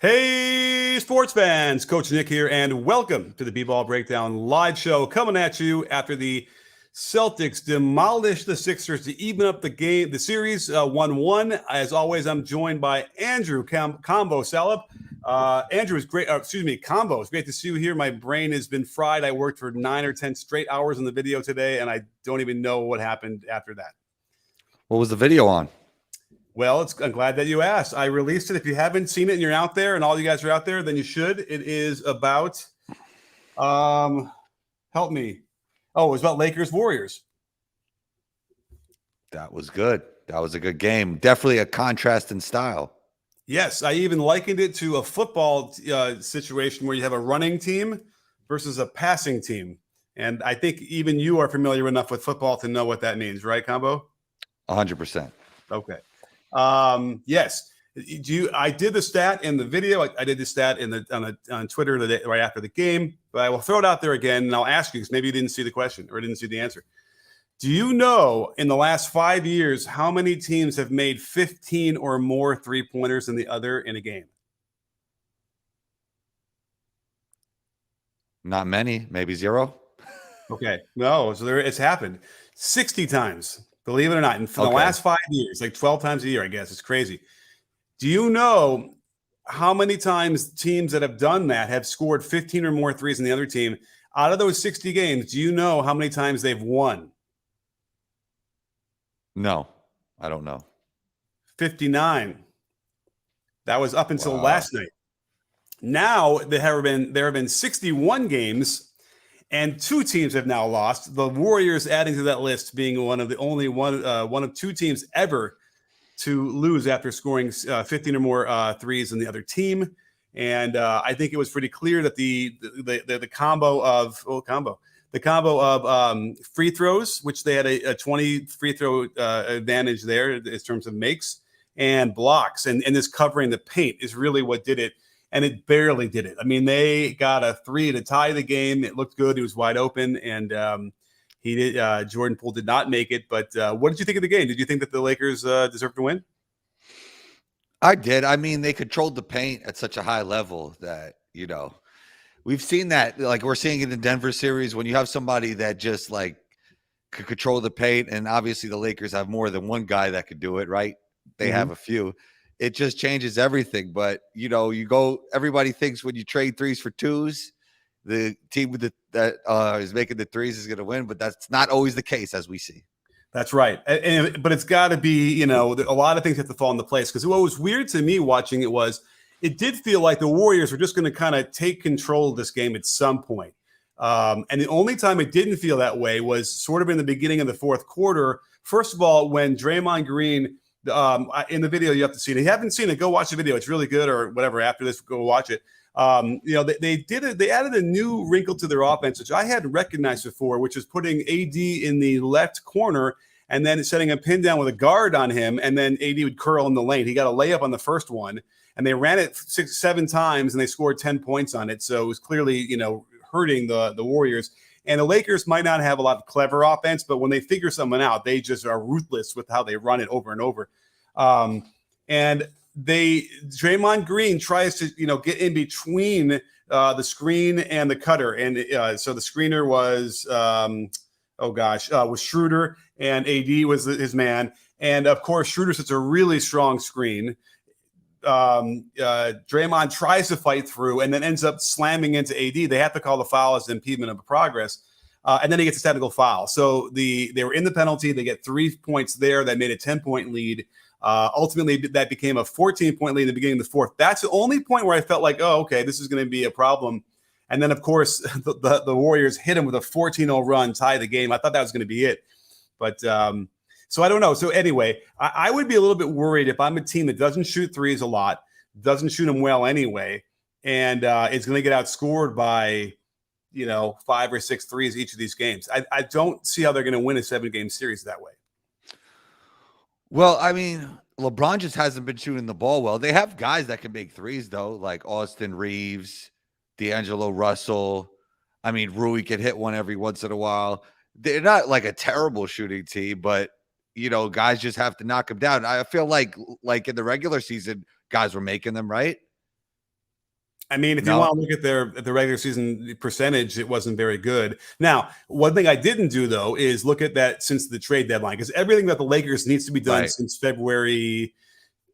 Hey, sports fans, Coach Nick here, and welcome to the B-Ball Breakdown live show coming at you after the Celtics demolished the Sixers to even up the series 1-1. As always, I'm joined by Andrew Combo Salop. Andrew is great. Combo. It's great to see you here. My brain has been fried. I worked for 9 or 10 straight hours on the video today, and I don't even know what happened after that. What was the video on? Well, I'm glad that you asked. I released it. If you haven't seen it and you're out there and all you guys are out there, then you should. It is about, help me. Oh, it was about Lakers Warriors. That was good. That was a good game. Definitely a contrast in style. Yes, I even likened it to a football situation where you have a running team versus a passing team. And I think even you are familiar enough with football to know what that means, right, Combo? 100%. Okay. Yes. I did the stat in the video. I did the stat on Twitter right after the game, but I will throw it out there again, and I'll ask you because maybe you didn't see the question or didn't see the answer. Do you know in the last 5 years how many teams have made 15 or more three-pointers than the other in a game? Not many, maybe zero. Okay. No, so it's happened 60 times, believe it or not. And for the last 5 years, like 12 times a year, I guess. It's crazy. Do you know how many times teams that have done that have scored 15 or more threes than the other team? Out of those 60 games, do you know how many times they've won? No, I don't know. 59. That was up until last night. Now there have been 61 games, and 2 teams have now lost. The Warriors adding to that list, being one of the 2 teams ever to lose after scoring 15 or more threes than the other team. And I think it was pretty clear that the combo of free throws, which they had a 20 free throw advantage there in terms of makes, and blocks, and this covering the paint is really what did it. And it barely did it. I mean, they got a 3 to tie the game. It looked good. He was wide open, and he did. Jordan Poole did not make it. But what did you think of the game? Did you think that the Lakers deserved to win? I did. I mean, they controlled the paint at such a high level that, we've seen that. Like, we're seeing it in the Denver series when you have somebody that just, like, could control the paint. And obviously the Lakers have more than one guy that could do it, right? They have a few. It just changes everything. But, everybody thinks when you trade threes for twos, the team that is making the threes is going to win. But that's not always the case, as we see. That's right. But it's got to be, a lot of things have to fall into place. Because what was weird to me watching it was it did feel like the Warriors were just going to kind of take control of this game at some point. And the only time it didn't feel that way was sort of in the beginning of the fourth quarter. First of all, when Draymond Green – in the video, you have to see it. If you haven't seen it, go watch the video. It's really good, or whatever. After this, go watch it. They added a new wrinkle to their offense, which I hadn't recognized before, which is putting AD in the left corner and then setting a pin down with a guard on him, and then AD would curl in the lane. He got a layup on the first one, and they ran it 6-7 times, and they scored 10 points on it. So it was clearly, hurting the Warriors. And the Lakers might not have a lot of clever offense, but when they figure someone out, they just are ruthless with how they run it over and over. And Draymond Green tries to, get in between the screen and the cutter. And so the screener was, was Schroeder, and AD was his man. And of course, Schroeder sets a really strong screen. Draymond tries to fight through and then ends up slamming into AD. They have to call the foul as an impediment of progress. And then he gets a technical foul. So they were in the penalty. They get 3 points there. That made a 10-point lead. Ultimately, that became a 14-point lead in the beginning of the fourth. That's the only point where I felt like, oh, okay, this is going to be a problem. And then, of course, the Warriors hit him with a 14-0 run, tie the game. I thought that was going to be it. But so I don't know. So anyway, I would be a little bit worried if I'm a team that doesn't shoot threes a lot, doesn't shoot them well anyway, and is going to get outscored by, 5 or 6 threes each of these games. I don't see how they're going to win a 7-game series that way. Well, I mean, LeBron just hasn't been shooting the ball well. They have guys that can make threes, though, like Austin Reeves, D'Angelo Russell. I mean, Rui can hit one every once in a while. They're not like a terrible shooting team, but, guys just have to knock them down. I feel like in the regular season, guys were making them, right? I mean, if you No, want to look at the regular season percentage, it wasn't very good. Now, one thing I didn't do though is look at that since the trade deadline, because everything that the Lakers needs to be done right. since February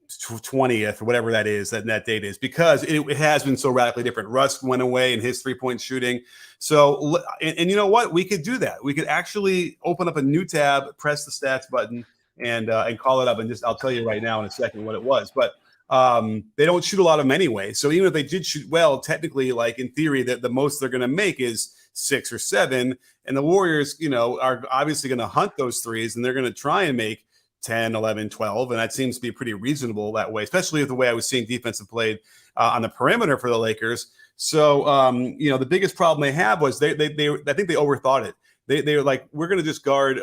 20th or whatever that is, that date is, because it has been so radically different. Russ went away in his 3-point shooting. So, and you know what? We could do that. We could actually open up a new tab, press the stats button, and call it up. And just I'll tell you right now in a second what it was. But they don't shoot a lot of them anyway. So even if they did shoot well, technically, like in theory, that the most they're going to make is 6 or 7. And the Warriors, are obviously going to hunt those threes, and they're going to try and make 10, 11, 12. And that seems to be pretty reasonable that way, especially with the way I was seeing defensive played on the perimeter for the Lakers. So, the biggest problem they have was they I think they overthought it. They were like, we're going to just guard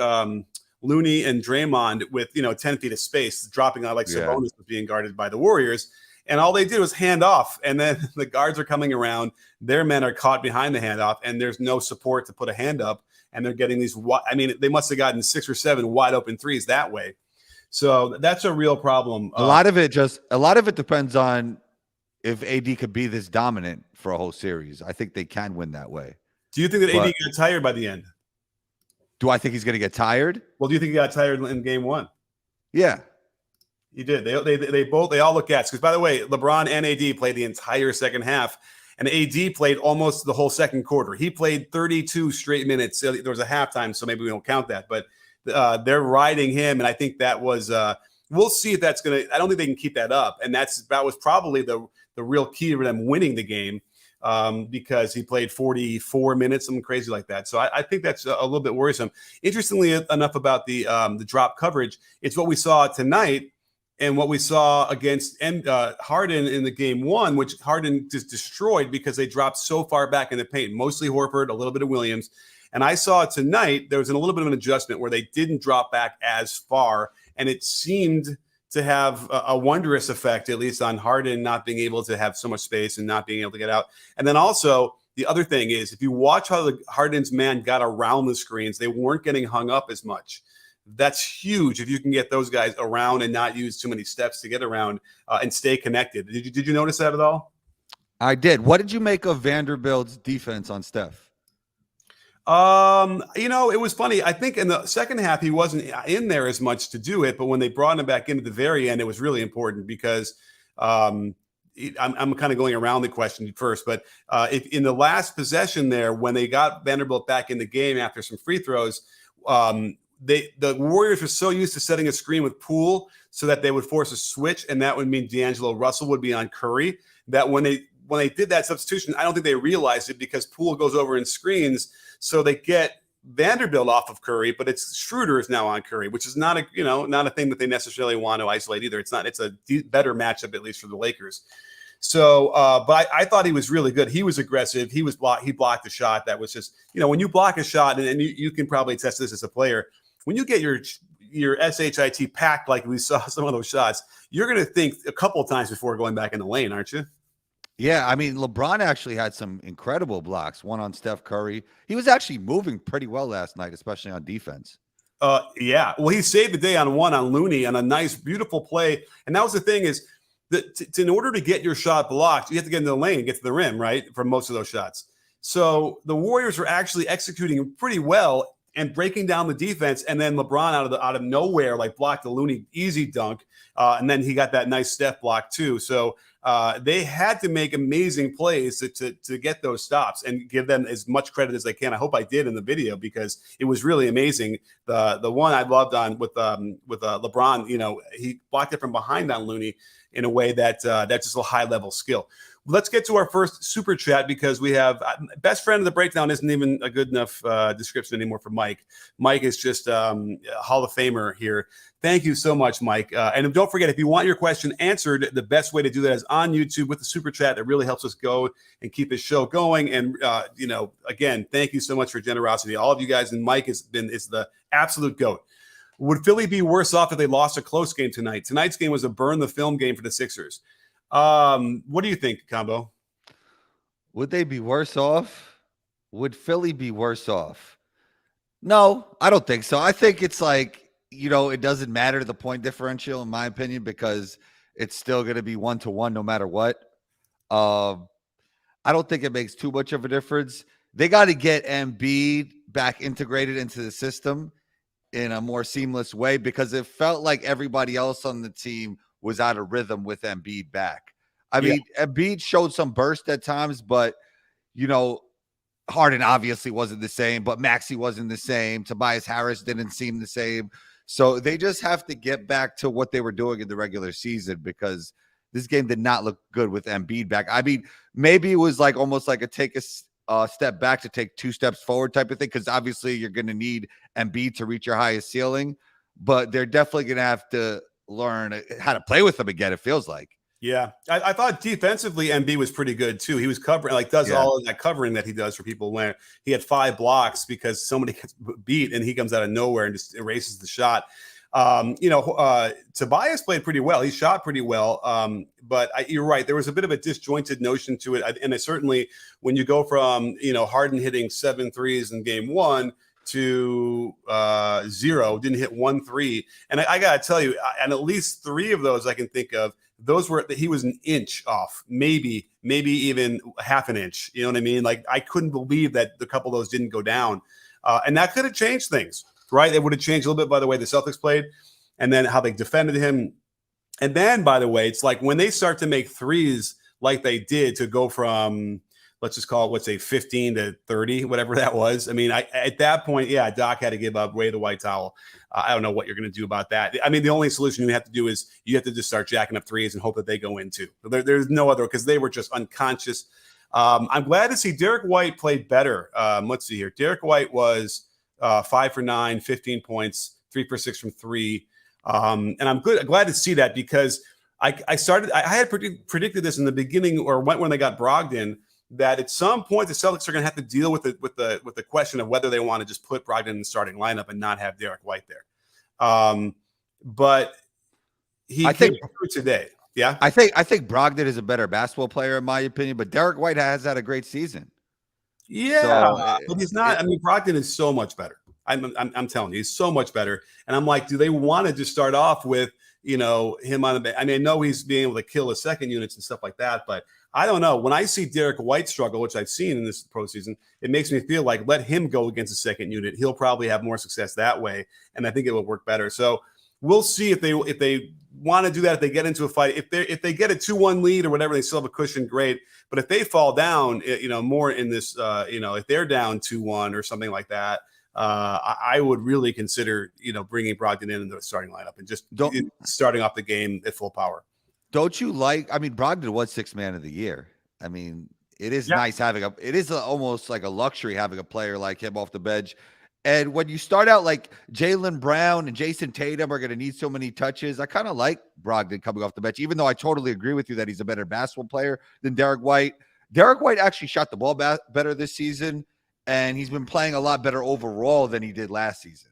Looney and Draymond with 10 feet of space, dropping out like Sabonis was being guarded by the Warriors. And all they did was hand off. And then the guards are coming around. Their men are caught behind the handoff, and there's no support to put a hand up. And they're getting these, they must have gotten 6 or 7 wide open threes that way. So that's a real problem. A lot of it depends on if AD could be this dominant for a whole series. I think they can win that way. Do you think that AD got tired by the end? Do I think he's going to get tired? Well, do you think he got tired in game 1? Yeah. He did. They all look gassed. Because, by the way, LeBron and AD played the entire second half, and AD played almost the whole second quarter. He played 32 straight minutes. There was a halftime, so maybe we don't count that. But they're riding him, and I think that was we'll see if that's going to – I don't think they can keep that up. And that was probably the real key to them winning the game. Because he played 44 minutes, something crazy like that. So I think that's a little bit worrisome. Interestingly enough about the drop coverage, it's what we saw tonight and what we saw against Harden in the game 1, which Harden just destroyed because they dropped so far back in the paint, mostly Horford, a little bit of Williams. And I saw tonight there was a little bit of an adjustment where they didn't drop back as far, and it seemed to have a wondrous effect, at least on Harden not being able to have so much space and not being able to get out. And then also the other thing is, if you watch how the Harden's man got around the screens, they weren't getting hung up as much. That's huge if you can get those guys around and not use too many steps to get around and stay connected. Did you notice that at all? I did. What did you make of Vanderbilt's defense on Steph? It was funny. I think in the second half, he wasn't in there as much to do it, but when they brought him back into the very end, it was really important because I'm kind of going around the question first, but if in the last possession there, when they got Vanderbilt back in the game after some free throws, the Warriors were so used to setting a screen with Poole so that they would force a switch, and that would mean D'Angelo Russell would be on Curry, that when they did that substitution, I don't think they realized it because Poole goes over and screens. So they get Vanderbilt off of Curry, but it's Schroeder is now on Curry, which is not a thing that they necessarily want to isolate either. It's a better matchup, at least for the Lakers. So, but I thought he was really good. He was aggressive. He blocked the shot. That was just, when you block a shot, and you can probably test this as a player, when you get your SHIT packed like we saw some of those shots, you're going to think a couple of times before going back in the lane, aren't you? Yeah, I mean, LeBron actually had some incredible blocks, one on Steph Curry. He was actually moving pretty well last night, especially on defense. Yeah. Well, he saved the day on one on Looney on a nice, beautiful play. And that was the thing is that in order to get your shot blocked, you have to get into the lane and get to the rim, right, for most of those shots. So the Warriors were actually executing pretty well and breaking down the defense. And then LeBron out of nowhere, like blocked the Looney easy dunk. And then he got that nice Steph block too. So they had to make amazing plays to get those stops and give them as much credit as they can. I hope I did in the video because it was really amazing. The one I loved on with LeBron, he blocked it from behind on Looney in a way that's just a high level skill. Let's get to our first super chat because we have best friend of the breakdown isn't even a good enough description anymore for Mike. Mike is just Hall of Famer here. Thank you so much, Mike. And don't forget, if you want your question answered, the best way to do that is on YouTube with the super chat. It really helps us go and keep this show going. And, again, thank you so much for your generosity. All of you guys, and Mike is the absolute GOAT. Would Philly be worse off if they lost a close game tonight? Tonight's game was a burn the film game for the Sixers. What do you think, Combo? Would they be worse off? Would Philly be worse off? No, I don't think so. I think it's like, it doesn't matter the point differential, in my opinion, because it's still going to be 1-1 no matter what. I don't think it makes too much of a difference. They got to get Embiid back integrated into the system in a more seamless way because it felt like everybody else on the team was out of rhythm with Embiid back. I Yeah. mean, Embiid showed some burst at times, but Harden obviously wasn't the same, but Maxey wasn't the same. Tobias Harris didn't seem the same. So they just have to get back to what they were doing in the regular season because this game did not look good with Embiid back. I mean, maybe it was like almost like a take a step back to take 2 steps forward type of thing because obviously you're going to need Embiid to reach your highest ceiling, but they're definitely going to have to learn how to play with him again, it feels like. Yeah, I thought defensively Embiid was pretty good too. He was covering, does all of that covering that he does for people when he had 5 blocks because somebody gets beat and he comes out of nowhere and just erases the shot. Tobias played pretty well. He shot pretty well. But you're right. There was a bit of a disjointed notion to it. And certainly when you go from, Harden hitting 7 threes in game 1 to 0, didn't hit 1 3. And I got to tell you, and at least 3 of those I can think of, those were he was an inch off, maybe even half an inch. You know what I mean? Like I couldn't believe that a couple of those didn't go down. And that could have changed things, right? It would have changed a little bit by the way the Celtics played and then how they defended him. And then, by the way, it's like when they start to make threes like they did to go from, let's just call it, let's say 15 to 30, whatever that was. I mean, at that point, yeah, Doc had to give up, wave the white towel. I don't know what you're going to do about that. I mean, the only solution you have to do is you have to just start jacking up threes and hope that they go in too. There's no other because they were just unconscious. I'm glad to see Derek White played better. Let's see here. Derek White was 5 for 9, 15 points, 3 for 6 from 3. And I'm glad to see that because I had predicted this in the beginning or when they got Brogdon, that at some point the Celtics are going to have to deal with the question of whether they want to just put Brogdon in the starting lineup and not have Derek White there. But he came through today. Yeah, I think Brogdon is a better basketball player in my opinion, but Derek White has had a great season. Yeah, but he's not. I mean, Brogdon is so much better. I'm telling you, he's so much better. And I'm like, do they want to just start off with him on the bench? I mean, I know he's being able to kill the second units and stuff like that, but I don't know. When I see Derek White struggle, which I've seen in this postseason, it makes me feel like let him go against the second unit. He'll probably have more success that way, and I think it will work better. So we'll see if they want to do that. If they get into a fight, if they get a 2-1 lead or whatever, they still have a cushion. Great, but if they fall down, more in this, if they're down 2-1 or something like that, I would really consider bringing Brogdon in the starting lineup and just starting off the game at full power. Don't you like? I mean, Brogdon was 6th man of the year. I mean, it is nice having almost like a luxury having a player like him off the bench. And when you start out like Jaylen Brown and Jason Tatum are going to need so many touches, I kind of like Brogdon coming off the bench, even though I totally agree with you that he's a better basketball player than Derek White. Derek White actually shot the ball better this season, and he's been playing a lot better overall than he did last season.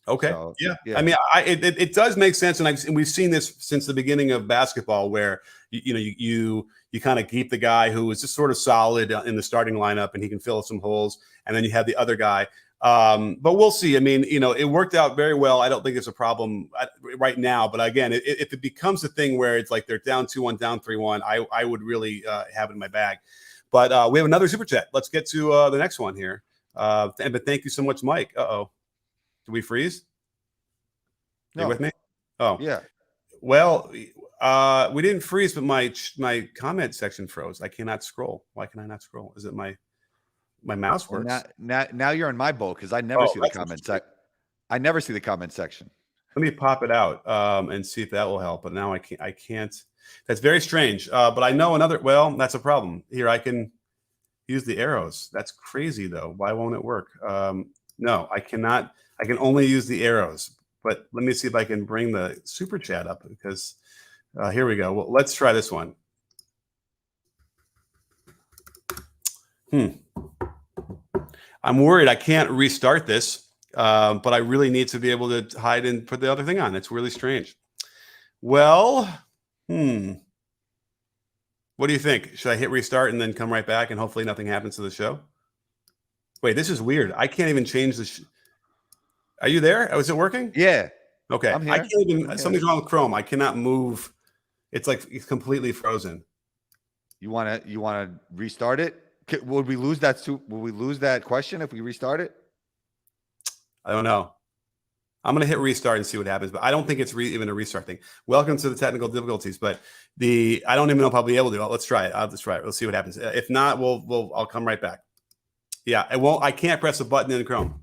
Okay. So, yeah. I mean, it does make sense, and we've seen this since the beginning of basketball, where you kind of keep the guy who is just sort of solid in the starting lineup, and he can fill some holes, and then you have the other guy. But we'll see. I mean, it worked out very well. I don't think it's a problem right now, but again, if it becomes a thing where it's like they're down 2-1, down 3-1, I would really have it in my bag. But we have another super chat. Let's get to the next one here. But thank you so much, Mike. Did we freeze? No. You with me? Oh, yeah. Well, we didn't freeze, but my comment section froze. I cannot scroll. Why can I not scroll? Is it my mouse works? Now you're in my boat because I never see the comment section. I never see the comment section. Let me pop it out and see if that will help. But now I can't. That's very strange. But I know another. Well, that's a problem. Here I can use the arrows. That's crazy though. Why won't it work? No, I cannot. I can only use the arrows. But let me see if I can bring the super chat up because here we go. Well, let's try this one. I'm worried I can't restart this, but I really need to be able to hide and put the other thing on. It's really strange. Well, what do you think? Should I hit restart and then come right back and hopefully nothing happens to the show? Wait, this is weird. I can't even change the Are you there? Is it working? Yeah. Okay. I can't even. Something's wrong with Chrome. I cannot move. It's like it's completely frozen. You wanna restart it? Would we lose that? Would we lose that question if we restart it? I don't know. I'm going to hit restart and see what happens, but I don't think it's even a restart thing. Welcome to the technical difficulties, but I don't even know if I'll be able to. Let's try it. Let's try it. We'll see what happens. If not, I'll come right back. Yeah, I can't press a button in Chrome.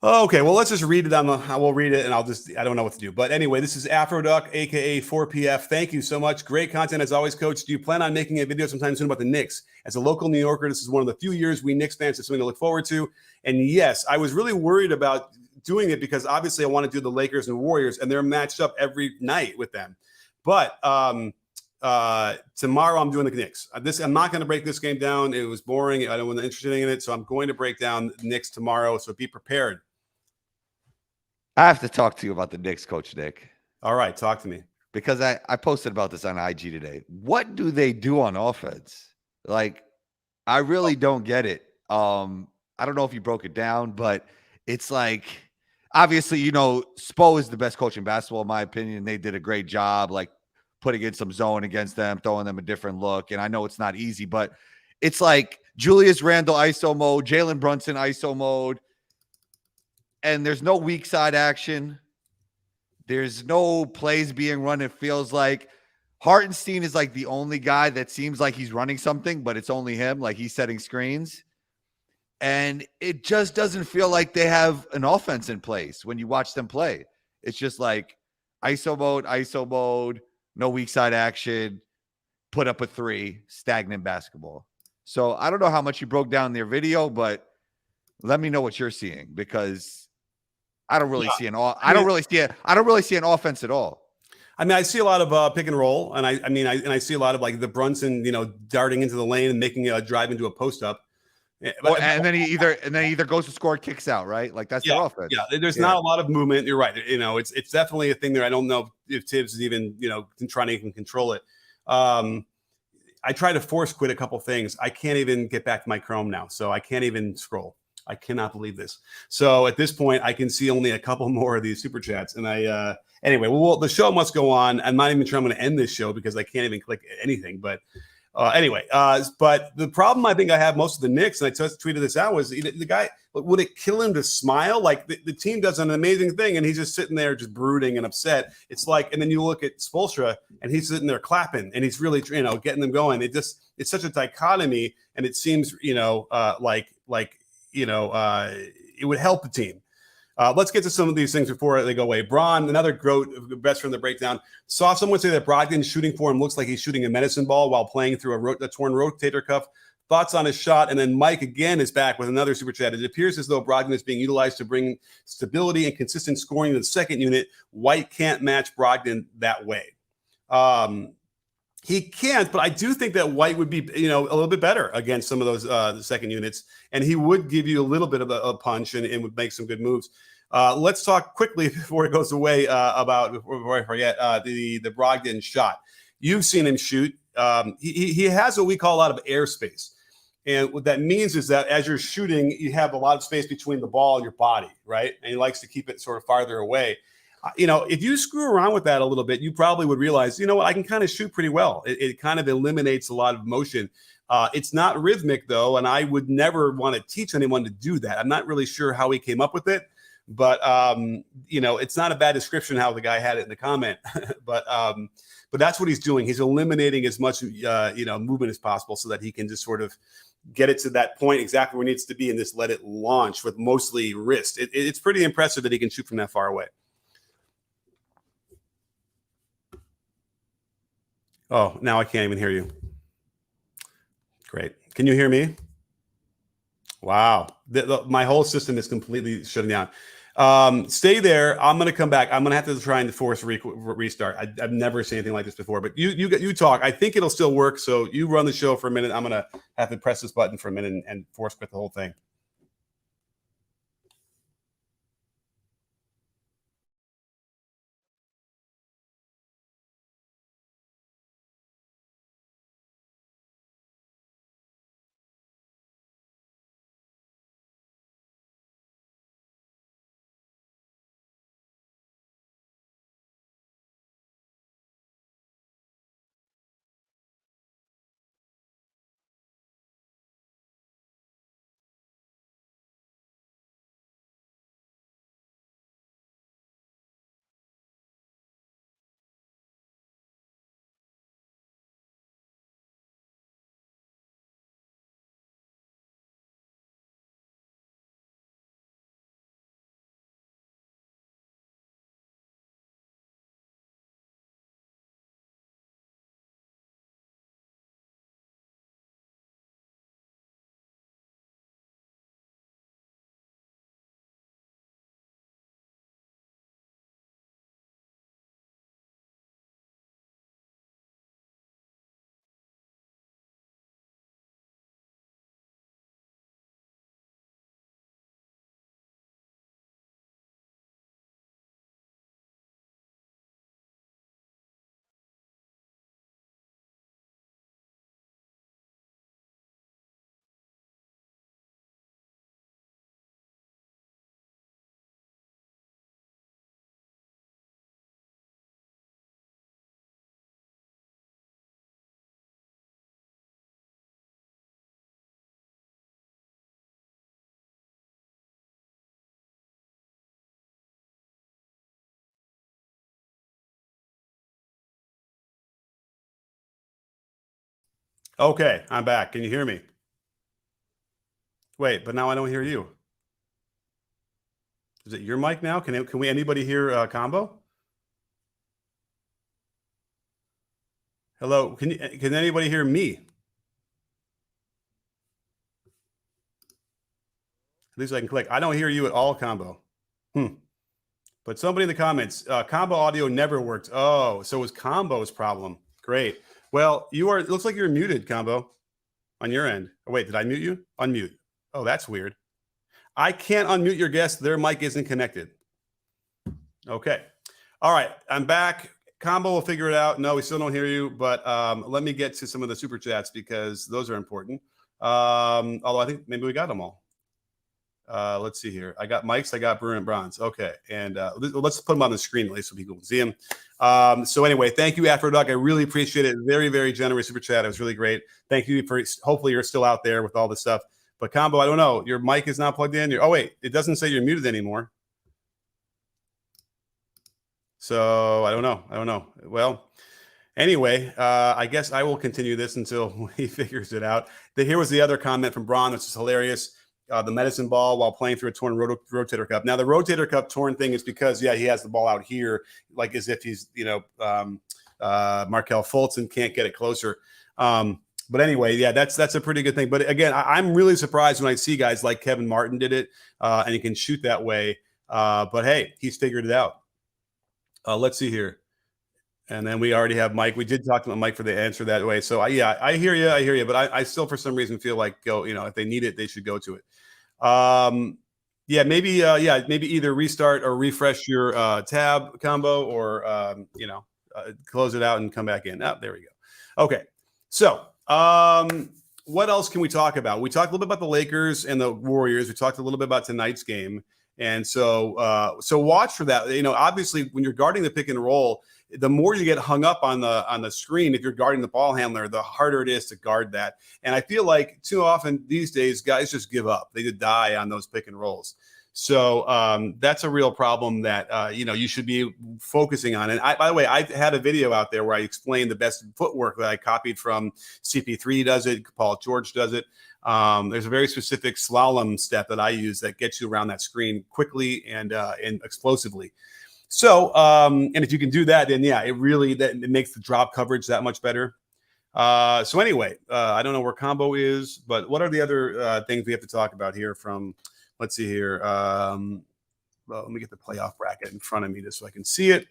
Okay, well, let's just read it I will read it, and I don't know what to do. But anyway, this is AfroDuck, aka 4PF. Thank you so much. Great content as always, Coach. Do you plan on making a video sometime soon about the Knicks? As a local New Yorker, this is one of the few years we Knicks fans have something to look forward to. And yes, I was really worried about doing it because obviously I want to do the Lakers and Warriors, and they're matched up every night with them. But tomorrow I'm doing the Knicks. I'm not going to break this game down. It was boring. I don't want interested in it, so I'm going to break down the Knicks tomorrow. So be prepared. I have to talk to you about the Knicks, Coach Nick. All right, talk to me. Because I posted about this on IG today. What do they do on offense? Like, I really don't get it. I don't know if you broke it down, but it's like, obviously, Spo is the best coach in basketball, in my opinion. They did a great job, like putting in some zone against them, throwing them a different look. And I know it's not easy, but it's like Julius Randle ISO mode, Jalen Brunson ISO mode. And there's no weak side action. There's no plays being run. It feels like Hartenstein is like the only guy that seems like he's running something, but it's only him. Like he's setting screens. And it just doesn't feel like they have an offense in place when you watch them play. It's just like ISO mode, no weak side action, put up a three, stagnant basketball. So I don't know how much you broke down their video, but let me know what you're seeing, because I don't really see I don't really see an offense at all. I mean, I see a lot of pick and roll, and I see a lot of like the Brunson, darting into the lane and making a drive into a post up. And then he either goes to score, kicks out, right? Like that's their offense. Yeah, there's not a lot of movement. You're right. It's definitely a thing there. I don't know if Tibbs is even trying to even control it. I try to force quit a couple things. I can't even get back to my Chrome now, so I can't even scroll. I cannot believe this. So at this point, I can see only a couple more of these super chats. And anyway, the show must go on. I'm not even sure I'm going to end this show because I can't even click anything. But anyway, but the problem I think I have most of the Knicks, and I just tweeted this out, was the guy, would it kill him to smile? Like the team does an amazing thing and he's just sitting there just brooding and upset. It's like, and then you look at Spoelstra and he's sitting there clapping and he's really, getting them going. It's such a dichotomy, and it seems, it would help the team. Let's get to some of these things before they go away. Braun, another best from the breakdown, saw someone say that Brogdon's shooting form looks like he's shooting a medicine ball while playing through a torn rotator cuff. Thoughts on his shot? And then Mike again is back with another super chat. It appears as though Brogdon is being utilized to bring stability and consistent scoring to the second unit. White can't match Brogdon that way. He can't, but I do think that White would be, a little bit better against some of those the second units, and he would give you a little bit of a punch and would make some good moves. Let's talk quickly before it goes away before I forget the Brogdon shot. You've seen him shoot. He has what we call a lot of airspace, and what that means is that as you're shooting, you have a lot of space between the ball and your body, right? And he likes to keep it sort of farther away. If you screw around with that a little bit, you probably would realize, I can kind of shoot pretty well. It kind of eliminates a lot of motion. It's not rhythmic, though, and I would never want to teach anyone to do that. I'm not really sure how he came up with it, but, it's not a bad description how the guy had it in the comment. but that's what he's doing. He's eliminating as much, movement as possible so that he can just sort of get it to that point exactly where it needs to be and just let it launch with mostly wrist. It's pretty impressive that he can shoot from that far away. Oh, now I can't even hear you. Great. Can you hear me? Wow. My whole system is completely shutting down. Stay there. I'm going to come back. I'm going to have to try and force restart. I've never seen anything like this before, but you talk. I think it'll still work. So you run the show for a minute. I'm going to have to press this button for a minute and force quit the whole thing. Okay, I'm back. Can you hear me? Wait, but now I don't hear you. Is it your mic now? Can we anybody hear Combo? Hello, can anybody hear me? At least I can click. I don't hear you at all, Combo. But somebody in the comments, Combo audio never worked. Oh, so it was Combo's problem. Great. Well, it looks like you're muted, Combo, on your end. Oh, wait, did I mute you? Unmute. Oh, that's weird. I can't unmute your guest. Their mic isn't connected. Okay. All right. I'm back. Combo will figure it out. No, we still don't hear you, but let me get to some of the super chats because those are important. Although I think maybe we got them all. Let's see here. I got Mike's. I got Brewer and Bronze. Okay. And let's put them on the screen at least so people can see them. So anyway, thank you, Afrodog. I really appreciate it. Very, very generous super chat. It was really great. Thank you for, hopefully you're still out there with all this stuff. But Combo, I don't know. Your mic is not plugged in. Oh, wait. It doesn't say you're muted anymore. So I don't know. Well, anyway, I guess I will continue this until he figures it out. Here was the other comment from Braun, which is hilarious. The medicine ball while playing through a torn rotator cuff. Now, the rotator cuff torn thing is because, he has the ball out here, like as if he's, Markelle Fultz and can't get it closer. But anyway, that's a pretty good thing. But again, I'm really surprised when I see guys like Kevin Martin did it, and he can shoot that way. But hey, he's figured it out. Let's see here. And then we already have Mike. We did talk to Mike for the answer that way. So I hear you. But I still, for some reason, feel like if they need it, they should go to it. Maybe either restart or refresh your tab, Combo, or close it out and come back in. Oh, there we go. Okay. So what else can we talk about? We talked a little bit about the Lakers and the Warriors. We talked a little bit about tonight's game. And so watch for that. Obviously, when you're guarding the pick and roll, the more you get hung up on the screen, if you're guarding the ball handler, the harder it is to guard that. And I feel like too often these days, guys just give up. They just die on those pick and rolls. So that's a real problem that you should be focusing on. And by the way, I had a video out there where I explained the best footwork that I copied from CP3 does it, Paul George does it. There's a very specific slalom step that I use that gets you around that screen quickly and explosively. So, and if you can do that, then it makes the drop coverage that much better. So anyway, I don't know where Combo is, but what are the other things we have to talk about here from, let's see here. Well, let me get the playoff bracket in front of me just so I can see it.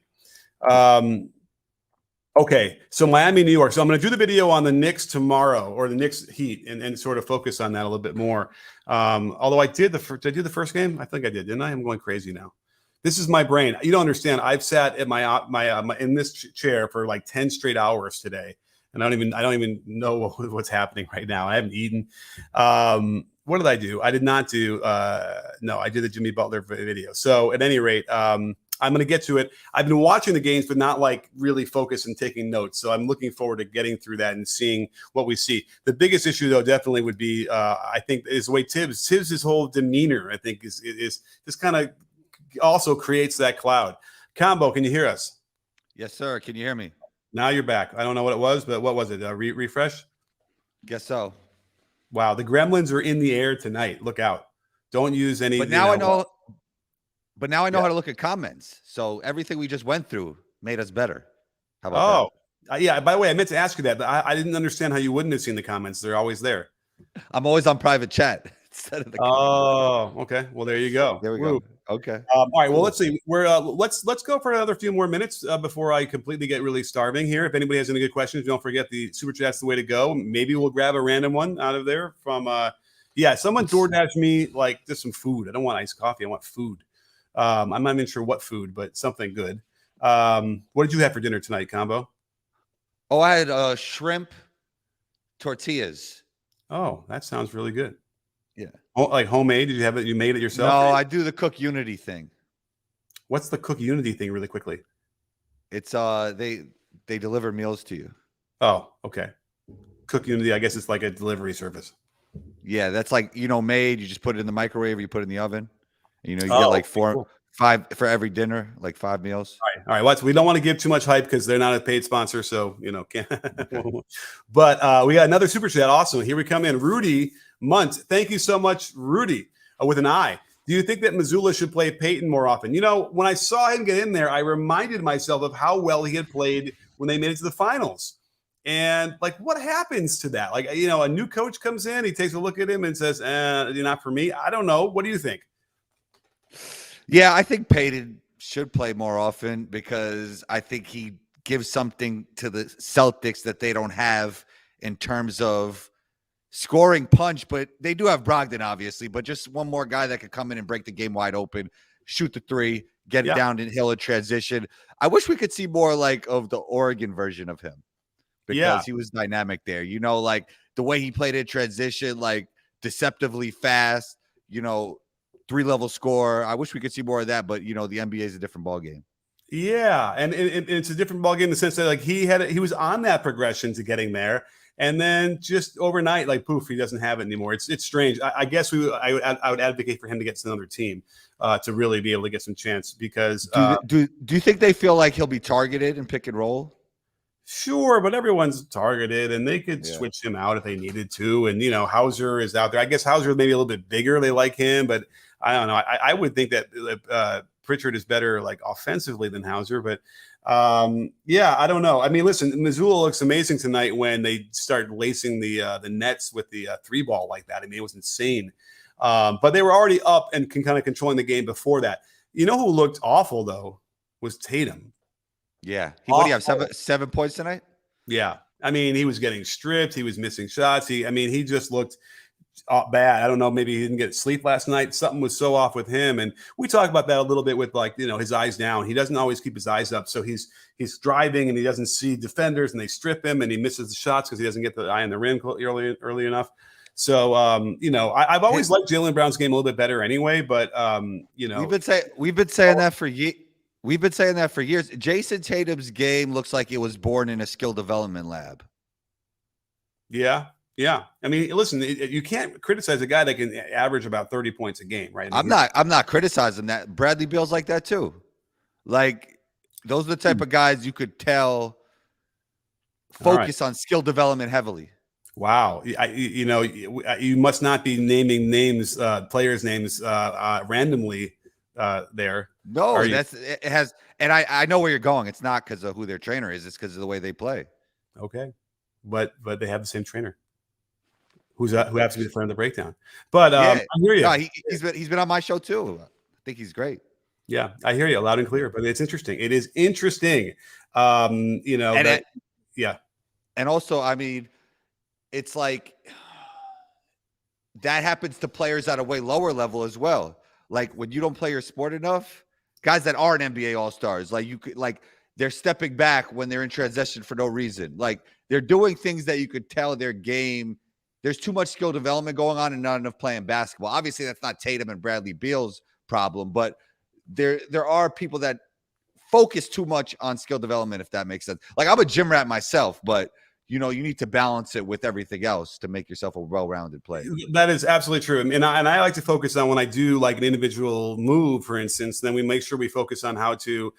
Okay, so Miami, New York. So I'm going to do the video on the Knicks tomorrow, or the Knicks Heat, and sort of focus on that a little bit more. Although I did did I do the first game? I think I did, didn't I? I'm going crazy now. This is my brain. You don't understand. I've sat at my in this chair for like 10 straight hours today, and I don't even know what's happening right now. I haven't eaten. What did I do? I did not do. No, I did the Jimmy Butler video. So at any rate, I'm going to get to it. I've been watching the games, but not like really focused and taking notes. So I'm looking forward to getting through that and seeing what we see. The biggest issue, though, definitely would be, I think, is the way Tibbs' whole demeanor, I think, is just kind of also creates that cloud. Combo, can you hear us? Yes, sir. Can you hear me? Now you're back. I don't know what it was, but what was it? Refresh? Guess so. Wow, the Gremlins are in the air tonight. Look out! Don't use any. But now I know. But now I know how to look at comments. So everything we just went through made us better. How about that? Yeah. By the way, I meant to ask you that, but I didn't understand how you wouldn't have seen the comments. They're always there. I'm always on private chat instead of the. Oh, okay. Well, there you go. There we go. Okay. All right. Well, let's see. We're let's go for another few more minutes before I completely get really starving here. If anybody has any good questions, don't forget the super chat's the way to go. Maybe we'll grab a random one out of there from. Someone DoorDash me like just some food. I don't want iced coffee. I want food. I'm not even sure what food, but something good. What did you have for dinner tonight, Combo? Oh, I had shrimp tortillas. Oh, that sounds really good. Yeah. Oh, like homemade? Did you have it? You made it yourself? No, I do the Cook Unity thing. What's the Cook Unity thing really quickly? It's they deliver meals to you. Oh, okay. Cook Unity, I guess it's like a delivery service. Yeah, that's like, made. You just put it in the microwave or you put it in the oven. You get like four 5 for every dinner, like 5 meals. All right. Well, we don't want to give too much hype because they're not a paid sponsor, so can't. Okay. But we got another super chat. Awesome. Here we come in. Rudy Munt. Thank you so much, Rudy, with an I. Do you think that Missoula should play Peyton more often? When I saw him get in there, I reminded myself of how well he had played when they made it to the finals. And what happens to that? A new coach comes in, he takes a look at him and says, "You're not for me." I don't know. What do you think? Yeah, I think Peyton should play more often because I think he gives something to the Celtics that they don't have in terms of scoring punch, but they do have Brogdon, obviously, but just one more guy that could come in and break the game wide open, shoot the three, get it down in hill and transition. I wish we could see more of the Oregon version of him because he was dynamic there. The way he played in transition, deceptively fast, 3-level score. I wish we could see more of that, but the NBA is a different ball game. Yeah, and it's a different ballgame in the sense that he was on that progression to getting there, and then just overnight, poof, he doesn't have it anymore. It's strange. I guess I would advocate for him to get to another team to really be able to get some chance because do you think they feel like he'll be targeted in pick and roll? Sure, but everyone's targeted, and they could switch him out if they needed to. And Hauser is out there. I guess Hauser maybe a little bit bigger. They like him, but I don't know. I would think that Pritchard is better offensively than Hauser, but I don't know. I mean, listen, Missoula looks amazing tonight when they start lacing the nets with the 3-ball like that. I mean, it was insane. But they were already up and kind of controlling the game before that. You know who looked awful though was Tatum. Yeah, what do you have? 7 points tonight? Yeah, I mean, he was getting stripped. He was missing shots. He just looked bad. I don't know. Maybe he didn't get sleep last night. Something was so off with him. And we talk about that a little bit with his eyes down. He doesn't always keep his eyes up. So he's driving and he doesn't see defenders and they strip him and he misses the shots because he doesn't get the eye in the rim early enough. So, I've always liked Jaylen Brown's game a little bit better anyway, but we've been saying that for years. We've been saying that for years. Jason Tatum's game looks like it was born in a skill development lab. Yeah. Yeah. I mean, listen, you can't criticize a guy that can average about 30 points a game, right? I'm not criticizing that. Bradley Beal's like that too. Those are the type of guys you could tell focus on skill development heavily. Wow. You must not be naming names, players' names randomly there. No, it has, and I know where you're going. It's not because of who their trainer is; it's because of the way they play. Okay, but they have the same trainer, who happens to be the friend of the breakdown. But I hear you. No, he's been on my show too. I think he's great. Yeah, I hear you loud and clear. But it's interesting. It is interesting. And also, I mean, it's like that happens to players at a way lower level as well. When you don't play your sport enough, guys that aren't NBA All-Stars, they're stepping back when they're in transition for no reason. They're doing things that you could tell their game. There's too much skill development going on and not enough playing basketball. Obviously, that's not Tatum and Bradley Beal's problem, but there are people that focus too much on skill development, if that makes sense. I'm a gym rat myself, but you need to balance it with everything else to make yourself a well-rounded player. That is absolutely true. And I like to focus on when I do an individual move, for instance, then we make sure we focus on how to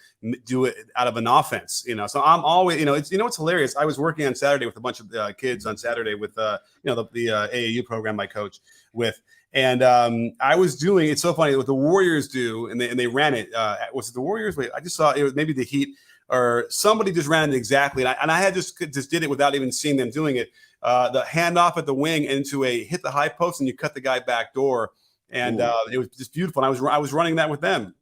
do it out of an offense, So I'm always, it's hilarious. I was working on Saturday with a bunch of kids on Saturday with, the AAU program I coach with. And I was doing, it's so funny what the Warriors do. And they ran it. Was it the Warriors? Wait, I just saw it was maybe the Heat. Or somebody just ran it exactly, and I had just did it without even seeing them doing it. The handoff at the wing into a hit the high post, and you cut the guy back door, and it was just beautiful. And I was running that with them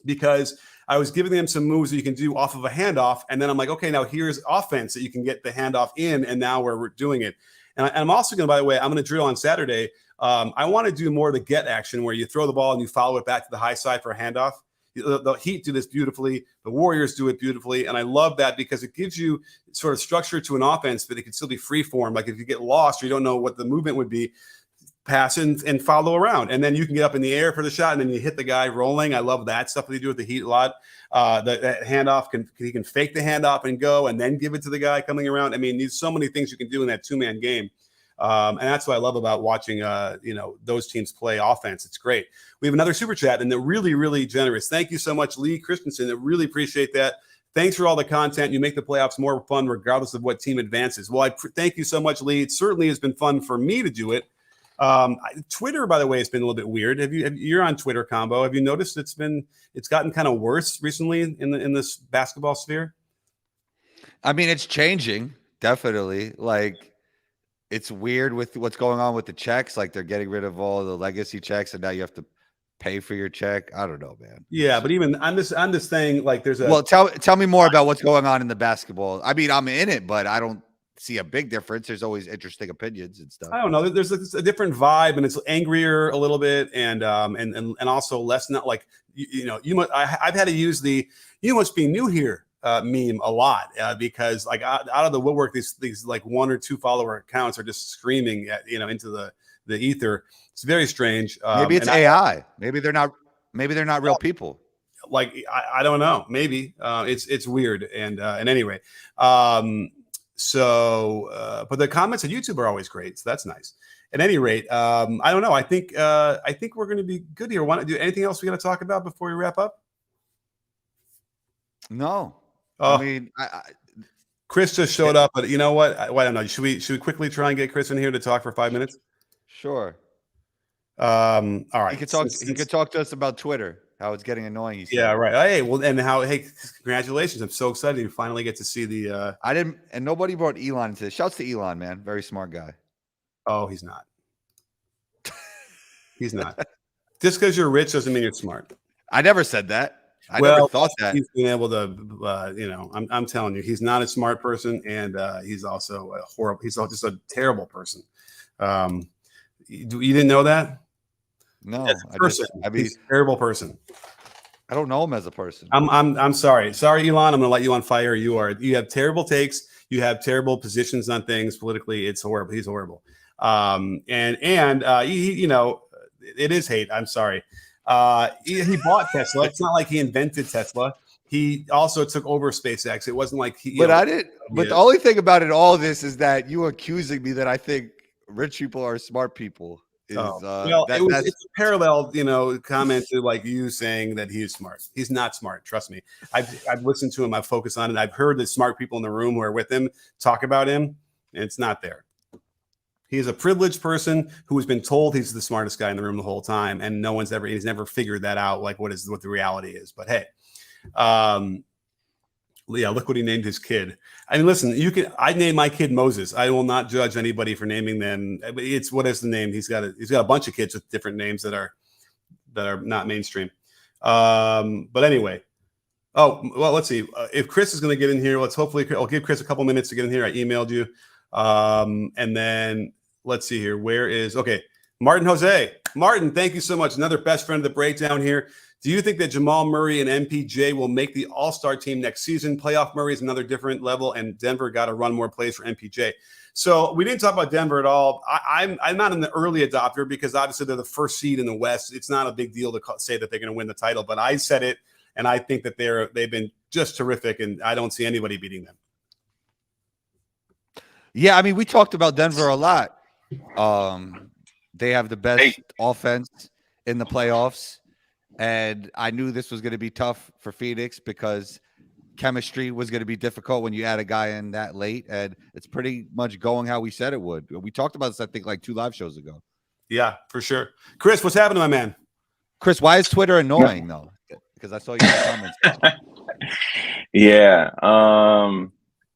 because I was giving them some moves that you can do off of a handoff, and then I'm like, okay, now here's offense that you can get the handoff in, and now we're doing it. And I'm also going to, by the way, I'm going to drill on Saturday. I want to do more of the get action where you throw the ball and you follow it back to the high side for a handoff. The Heat do this beautifully. The Warriors do it beautifully. And I love that because it gives you sort of structure to an offense, but it can still be free form. If you get lost or you don't know what the movement would be, pass and follow around. And then you can get up in the air for the shot and then you hit the guy rolling. I love that stuff that they do with the Heat a lot. That handoff, he can fake the handoff and go and then give it to the guy coming around. I mean, there's so many things you can do in that two-man game. And that's what I love about watching, those teams play offense. It's great. We have another super chat, and they're really, really generous. Thank you so much, Lee Christensen. I really appreciate that. Thanks for all the content. You make the playoffs more fun regardless of what team advances. Well, thank you so much, Lee. It certainly has been fun for me to do it. Twitter, by the way, has been a little bit weird. You're on Twitter, Combo. Have you noticed it's gotten kind of worse recently in this basketball sphere? I mean, it's changing, definitely. Like, it's weird with what's going on with the checks. Like, they're getting rid of all the legacy checks, and now you have to pay for your check. I don't know, man. Yeah, but even I'm just saying, like, there's a. Well, tell me more about what's going on in the basketball. I mean, I'm in it, but I don't see a big difference. There's always interesting opinions and stuff. I don't know. There's a different vibe, and it's angrier a little bit, and also less not like I've had to use the "you must be new here" meme a lot because like out of the woodwork, these like 1 or 2 follower accounts are just screaming at, into the ether. It's very strange. Maybe it's AI. Maybe they're not real people. Like I don't know. Maybe it's weird. And at any rate, but the comments on YouTube are always great, so that's nice. At any rate, I don't know. I think we're going to be good here. Want to do anything else we got to talk about before we wrap up? No. I mean, Chris just showed up, but you know what? I don't know. Should we quickly try and get Chris in here to talk for 5 minutes? Sure. All right. He could talk. He could talk to us about Twitter. How it's getting annoying. Yeah, right. Hey, well, and hey, congratulations! I'm so excited you finally get to see the. I didn't, and nobody brought Elon into this. Shouts to Elon, man. Very smart guy. Oh, he's not. He's not. Just because you're rich doesn't mean you're smart. I never said that. I never thought that. He's been able to, I'm telling you, he's not a smart person, and he's also a horrible. He's just a terrible person. You didn't know that? No, As a person, he's a terrible person. I don't know him as a person. I'm sorry. Sorry, Elon. I'm going to let you on fire. You have terrible takes. You have terrible positions on things politically. It's horrible. He's horrible. It is hate. I'm sorry. He bought Tesla. It's not like he invented Tesla. He also took over SpaceX. It wasn't like he. I didn't. But the only thing about all of this is that you accusing me that I think rich people are smart people. It's a parallel, comment to like you saying that he's smart. He's not smart. Trust me. I've listened to him. I've focused on it. I've heard the smart people in the room who are with him talk about him, and it's not there. He is a privileged person who has been told he's the smartest guy in the room the whole time, and he's never figured that out, like what the reality is. But hey, look what he named his kid. I mean, listen, I'd name my kid Moses. I will not judge anybody for naming them. It's what is the name? He's got a bunch of kids with different names that are not mainstream. But anyway. Oh, well, let's see. If Chris is going to get in here, I'll give Chris a couple minutes to get in here. I emailed you. And then let's see here. Martin Jose. Martin, thank you so much. Another best friend of the breakdown here. Do you think that Jamal Murray and MPJ will make the All-Star team next season? Playoff Murray is another different level, and Denver got to run more plays for MPJ. So we didn't talk about Denver at all. I'm not in the early adopter because obviously they're the first seed in the West. It's not a big deal to say that they're going to win the title, but I said it, and I think that they've been just terrific, and I don't see anybody beating them. Yeah, I mean, we talked about Denver a lot. They have the best offense in the playoffs. And I knew this was going to be tough for Phoenix because chemistry was going to be difficult when you add a guy in that late. And it's pretty much going how we said it would. We talked about this, I think, like 2 live shows ago. Yeah, for sure. Chris, what's happening, my man? Chris, why is Twitter annoying, though? Because I saw your comments. Yeah.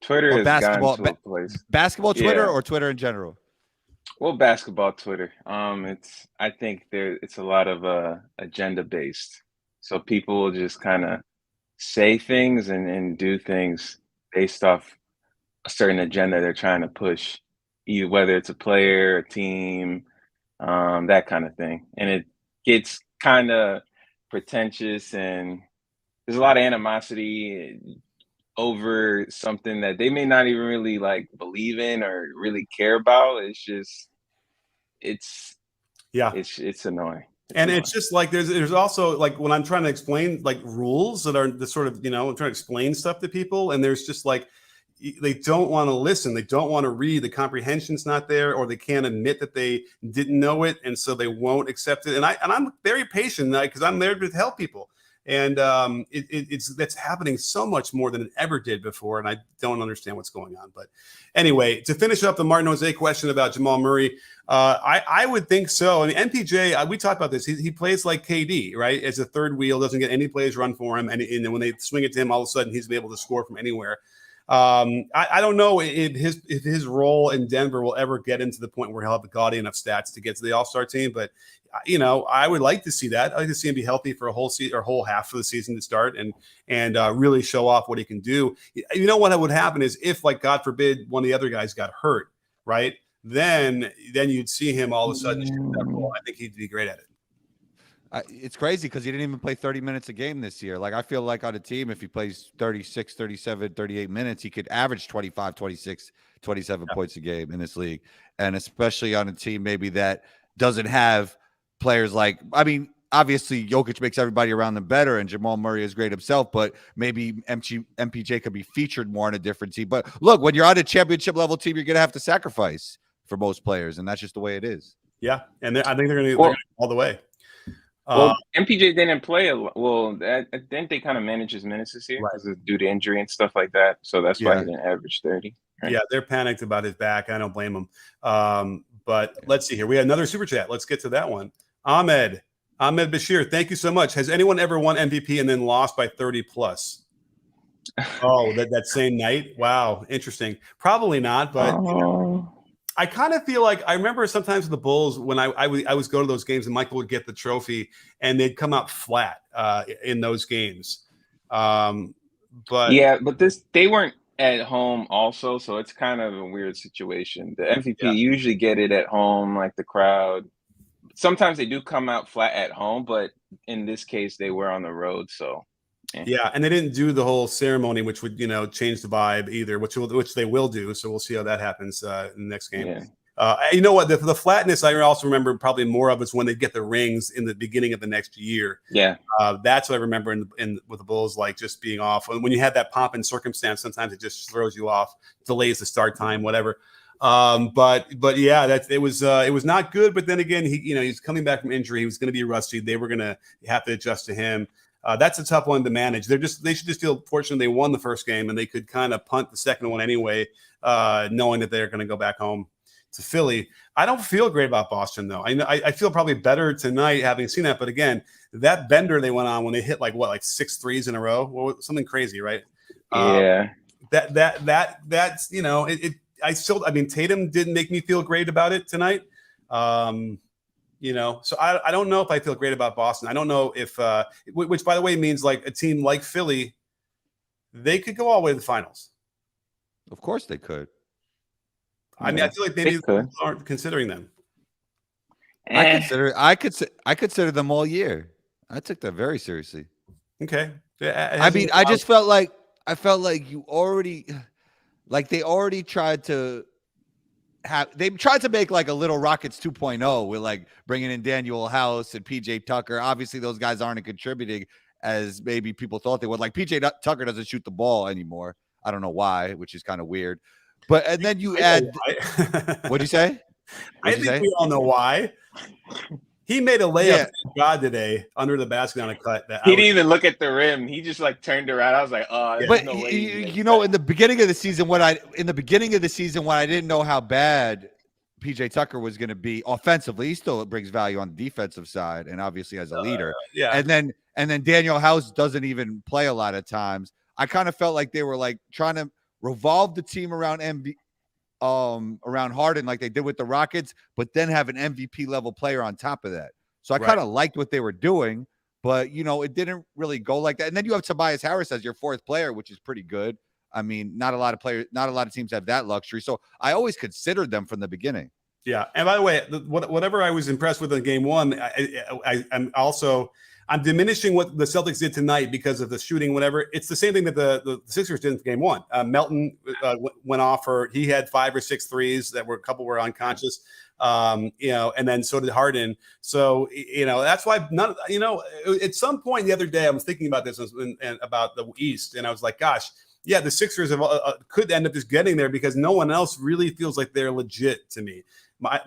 Twitter or is basketball, to a place. Basketball Twitter or Twitter in general? Well, basketball Twitter. I think it's a lot of agenda based. So people will just kind of say things and do things based off a certain agenda they're trying to push, either whether it's a player, a team, that kind of thing. And it gets kind of pretentious, and there's a lot of animosity over something that they may not even really like believe in or really care about. It's just, it's annoying. It's just like there's also like when I'm trying to explain like rules that are the sort of, I'm trying to explain stuff to people, and there's just like they don't want to listen. They don't want to read. The comprehension's not there, or they can't admit that they didn't know it, and so they won't accept it. And I'm very patient because I'm there to help people. And that's happening so much more than it ever did before, and I don't understand what's going on. But anyway, to finish up the Martin Jose question about Jamal Murray, I would think so. I mean, MPJ, we talked about this. He plays like KD, right? As a third wheel, doesn't get any plays run for him, and when they swing it to him, all of a sudden he's able to score from anywhere. I don't know if his role in Denver will ever get into the point where he'll have gaudy enough stats to get to the All-Star team, but I would like to see that. I'd like to see him be healthy for a whole season or whole half of the season to start and really show off what he can do. You know what would happen is if, like, God forbid, one of the other guys got hurt, right? Then you'd see him all of a sudden shoot that ball. I think he'd be great at it. It's crazy because he didn't even play 30 minutes a game this year. Like, I feel like on a team, if he plays 36, 37, 38 minutes, he could average 25, 26, 27 points a game in this league. And especially on a team maybe that doesn't have players like, I mean, obviously Jokic makes everybody around them better and Jamal Murray is great himself, but maybe MPJ could be featured more on a different team. But look, when you're on a championship level team, you're going to have to sacrifice for most players, and that's just the way it is. Yeah, and I think they're going to go all the way. Well, MPJ didn't play didn't they kind of manage his minutes this year because due to injury and stuff like that? So that's why he didn't average 30. Right? Yeah, they're panicked about his back. I don't blame them. But let's see here. We had another super chat. Let's get to that one. Ahmed Bashir, thank you so much. Has anyone ever won MVP and then lost by 30 plus? Oh, that same night? Wow, interesting. Probably not, but I kind of feel like I remember sometimes with the Bulls when I was go to those games and Michael would get the trophy and they'd come out flat in those games. But they weren't at home also, so it's kind of a weird situation. The MVP usually get it at home, like the crowd. Sometimes they do come out flat at home, but in this case, they were on the road, so. Yeah, and they didn't do the whole ceremony, which would change the vibe either, which they will do. So we'll see how that happens in the next game. Yeah. You know what? The flatness I also remember probably more of is when they get the rings in the beginning of the next year. Yeah, that's what I remember with the Bulls, like just being off. When you had that pomp and circumstance, sometimes it just throws you off, delays the start time, whatever. But yeah, it was not good. But then again, he's coming back from injury. He was going to be rusty. They were going to have to adjust to him. That's a tough one to manage. They should just feel fortunate they won the first game and they could kind of punt the second one anyway, knowing that they're going to go back home to Philly. I don't feel great about Boston though. I feel probably better tonight having seen that. But again, that bender they went on when they hit like 6 threes in a row, well, something crazy, right? Yeah. That's Tatum didn't make me feel great about it tonight. So I don't know if I feel great about Boston. I don't know if, which by the way means like a team like Philly, they could go all the way to the finals. Of course they could. I mean, I feel like maybe people aren't considering them. I consider them all year. I took that very seriously. Okay. I mean, I felt like you already, like they already tried to. They tried to make like a little Rockets 2.0 with like bringing in Daniel House and PJ Tucker. Obviously, those guys aren't contributing as maybe people thought they would. Like PJ Tucker doesn't shoot the ball anymore. I don't know why, which is kind of weird. But and then you add, what'd you say? I think we all know why. He made a layup to God today under the basket on a cut. He didn't even look at the rim. He just like turned around. I was like, oh, but no way in the beginning of the season, when I didn't know how bad PJ Tucker was going to be offensively, he still brings value on the defensive side and obviously as a leader. And then Daniel House doesn't even play a lot of times. I kind of felt like they were like trying to revolve the team around around Harden like they did with the Rockets, but then have an MVP level player on top of that. So I kind of liked what they were doing, but it didn't really go like that. And then you have Tobias Harris as your fourth player, which is pretty good. I mean, not a lot of teams have that luxury. So I always considered them from the beginning. Yeah. And by the way, whatever I was impressed with in game one, I'm diminishing what the Celtics did tonight because of the shooting, whatever. It's the same thing that the Sixers did in game one. Melton went off he had 5 or 6 threes that a couple were unconscious, and then so did Harden. So, that's why at some point the other day I was thinking about this and about the East, and I was like, gosh, yeah, the Sixers have, could end up just getting there because no one else really feels like they're legit to me.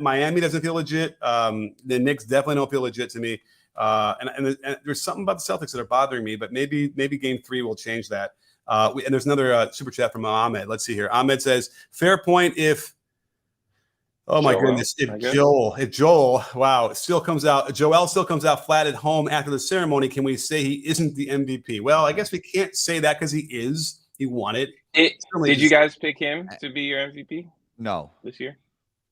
Miami doesn't feel legit. The Knicks definitely don't feel legit to me. And there's something about the Celtics that are bothering me, but maybe game 3 will change that. And there's another super chat from Ahmed. Let's see here. Ahmed says, fair point if – oh my goodness! If Joel, Joel still comes out flat at home after the ceremony, can we say he isn't the MVP? Well, I guess we can't say that because he is. He won it. Did you guys pick him to be your MVP? No, this year.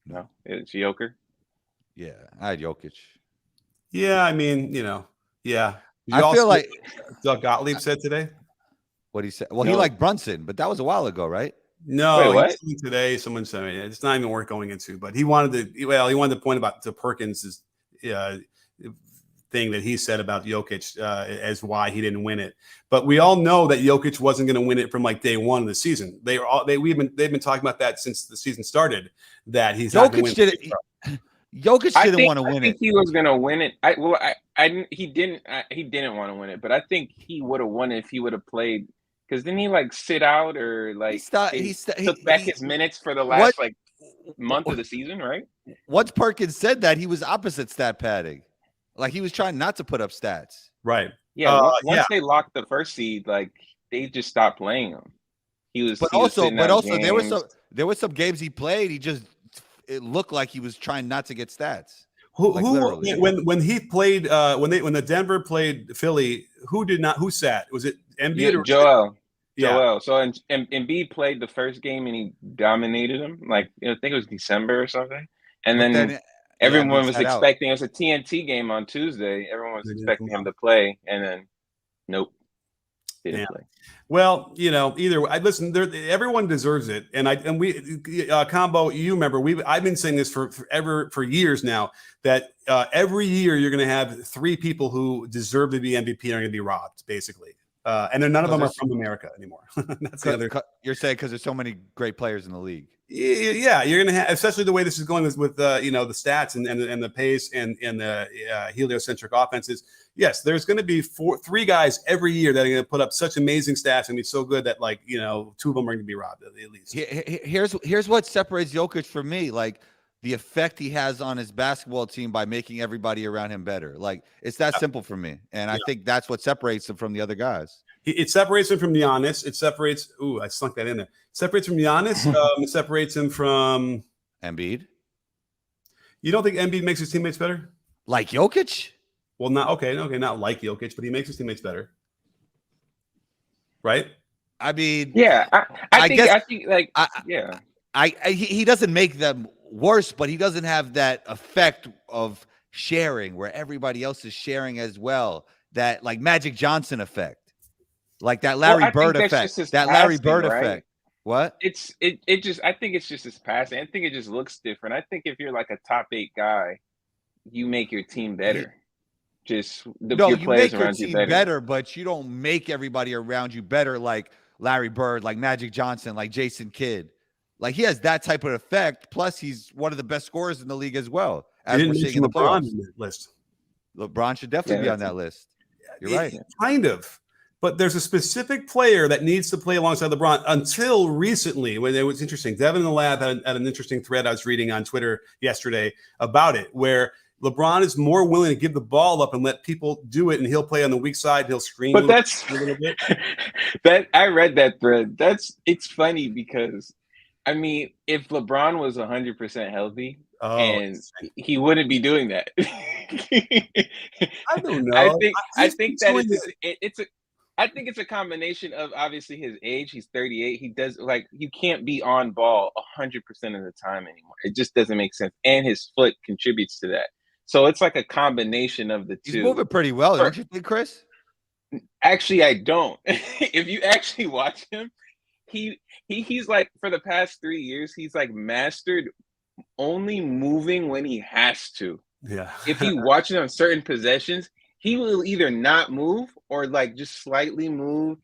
No, it's Joker. Yeah, I had Jokic. Yeah, I mean, yeah. I feel like Doug Gottlieb said today. What he said. Well, he liked Brunson, but that was a while ago, right? No, what? Today someone said it's not even worth going into. But he wanted to point about to Perkins' thing that he said about Jokic as why he didn't win it. But we all know that Jokic wasn't going to win it from like day one of the season. They've been talking about that since the season started. That he's not going to win. Jokic didn't want to win it. I think he was going to win it. He didn't want to win it, but I think he would have won it if he would have played. Because didn't he like sit out or like he took back his minutes for the last month of the season, right? Once Perkins said that, he was opposite stat padding. Like he was trying not to put up stats. Right. Yeah. Once they locked the first seed, like they just stopped playing him. But there were some games he played. It looked like he was trying not to get stats. When he played when the Denver played Philly, who sat? Was it Embiid or Joel? Joel. So Embiid played the first game and he dominated him. Like I think it was December or something. And then everyone was expecting it was a TNT game on Tuesday. Everyone was expecting him to play, and then nope, didn't play. Well, either way, listen. Everyone deserves it, and we Combo. You remember I've been saying this for years now that every year you're going to have 3 people who deserve to be MVP and are going to be robbed, basically. And then none of them are from America anymore. That's the other. You're saying because there's so many great players in the league. Yeah, you're gonna have, especially the way this is going with the stats and the pace and the heliocentric offenses. Yes, there's going to be 3 guys every year that are going to put up such amazing stats and be so good that 2 of them are going to be robbed at least. Here's what separates Jokic from me, like the effect he has on his basketball team by making everybody around him better. Like it's that simple for me, and I think that's what separates him from the other guys. It separates him from Giannis. It separates. Ooh, I slunk that in there. It separates from Giannis. It separates him from Embiid. You don't think Embiid makes his teammates better? Like Jokic? Well, not like Jokic, but he makes his teammates better, right? I mean, yeah. I think he doesn't make them worse, but he doesn't have that effect of sharing where everybody else is sharing as well. That like Magic Johnson effect. Like that Larry Bird effect. That Larry Bird effect. What? I think it's just his passing. I think it just looks different. I think if you're like a top 8 guy, you make your team better. Your players around you better, but you don't make everybody around you better like Larry Bird, like Magic Johnson, like Jason Kidd. Like he has that type of effect. Plus, he's one of the best scorers in the league as well. As we're seeing in the playoffs. List. LeBron should definitely be on that list. You're right. Kind of. But there's a specific player that needs to play alongside LeBron until recently, when it was interesting. Devin in the lab had an interesting thread I was reading on Twitter yesterday about it, where LeBron is more willing to give the ball up and let people do it, and he'll play on the weak side. He'll screen. But that's a little bit. That I read that thread. it's funny because, I mean, if LeBron was 100% healthy, and he wouldn't be doing that. I don't know. I think it's a combination of obviously his age. He's 38. He does you can't be on ball 100% of the time anymore. It just doesn't make sense. And his foot contributes to that. So it's like a combination of the two. He's moving pretty well, don't you think, Chris? Actually, I don't. If you actually watch him, he's like for the past 3 years, he's like mastered only moving when he has to. Yeah. If you watch it on certain possessions, he will either not move or like just slightly move.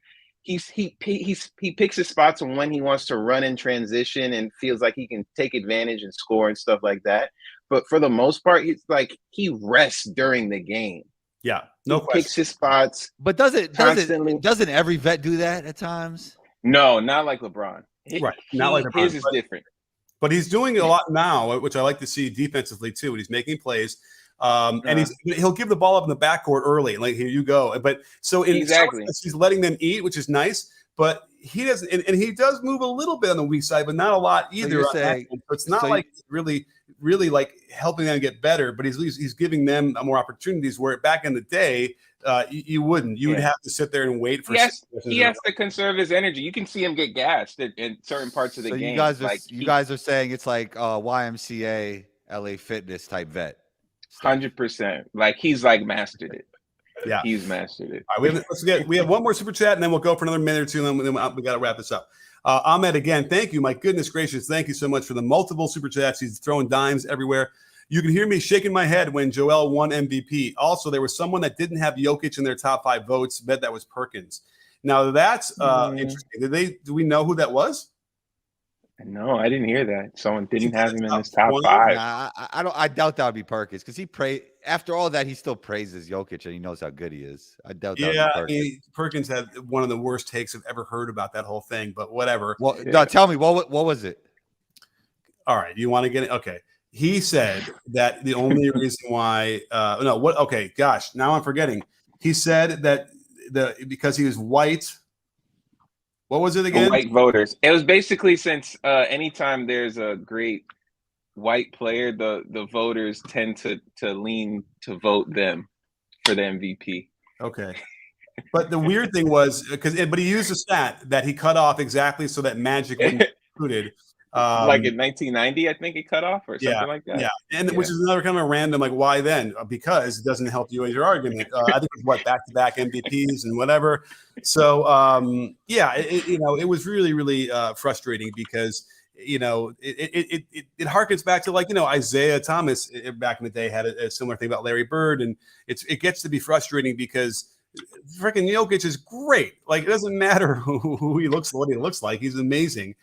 He picks his spots on when he wants to run in transition and feels like he can take advantage and score and stuff like that. But for the most part, it's like he rests during the game. Yeah, he picks his spots. But doesn't every vet do that at times? No, not like LeBron. Right, not like LeBron, His is different. But he's doing a lot now, which I like to see defensively too. And he's making plays, and he'll give the ball up in the backcourt early, like here you go. But so Exactly. he's letting them eat, which is nice. But he doesn't, and he does move a little bit on the weak side, but not a lot either. So it's not like really like helping them get better. But he's giving them more opportunities. Where back in the day, you wouldn't. You would have to sit there and wait for. He has to conserve his energy. You can see him get gassed in certain parts of the game. You guys are saying it's like YMCA, LA Fitness type vet. 100%. Like he's like mastered it. Yeah, he's mastered it. All right, we have one more super chat, and then we'll go for another minute or two, and then we got to wrap this up. Ahmed, again, thank you. My goodness gracious, thank you so much for the multiple super chats. He's throwing dimes everywhere. You can hear me shaking my head when Joel won MVP. Also, there was someone that didn't have Jokic in their top 5 votes. Bet that was Perkins. Now that's interesting. Do we know who that was? No, I didn't hear that. Someone didn't have him in his top 5. Nah, I doubt that would be Perkins because after all that, he still praises Jokic and he knows how good he is. I doubt that would be Perkins. Perkins had one of the worst takes I've ever heard about that whole thing, but whatever. Well, no, tell me, what was it? All right, you want to get it? Okay. He said that the only reason why okay, gosh, now I'm forgetting. He said that because he was white. What was it again? White voters. It was basically since anytime there's a great white player, the voters tend to lean to vote them for the MVP. Okay. But the weird thing was but he used a stat that he cut off exactly so that Magic wouldn't be included. Like in 1990, I think it cut off or something like that. Yeah, and which is another kind of random, like, why then? Because it doesn't help you in your argument. I think it's back-to-back MVPs and whatever. So, it was really, really frustrating because, it harkens back to Isaiah Thomas back in the day had a similar thing about Larry Bird, and it gets to be frustrating because freaking Jokic is great. Like, it doesn't matter who he looks, what he looks like. He's amazing.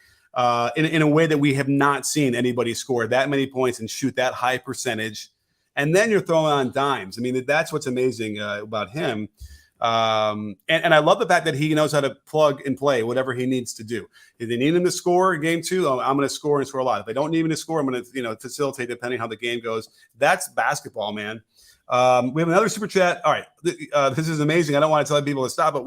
In a way that we have not seen anybody score that many points and shoot that high percentage. And then you're throwing on dimes. I mean, that's what's amazing about him. And I love the fact that he knows how to plug and play whatever he needs to do. If they need him to score game 2, I'm going to score and score a lot. If they don't need him to score, I'm going to facilitate depending how the game goes. That's basketball, man. We have another super chat. All right, this is amazing. I don't want to tell people to stop, but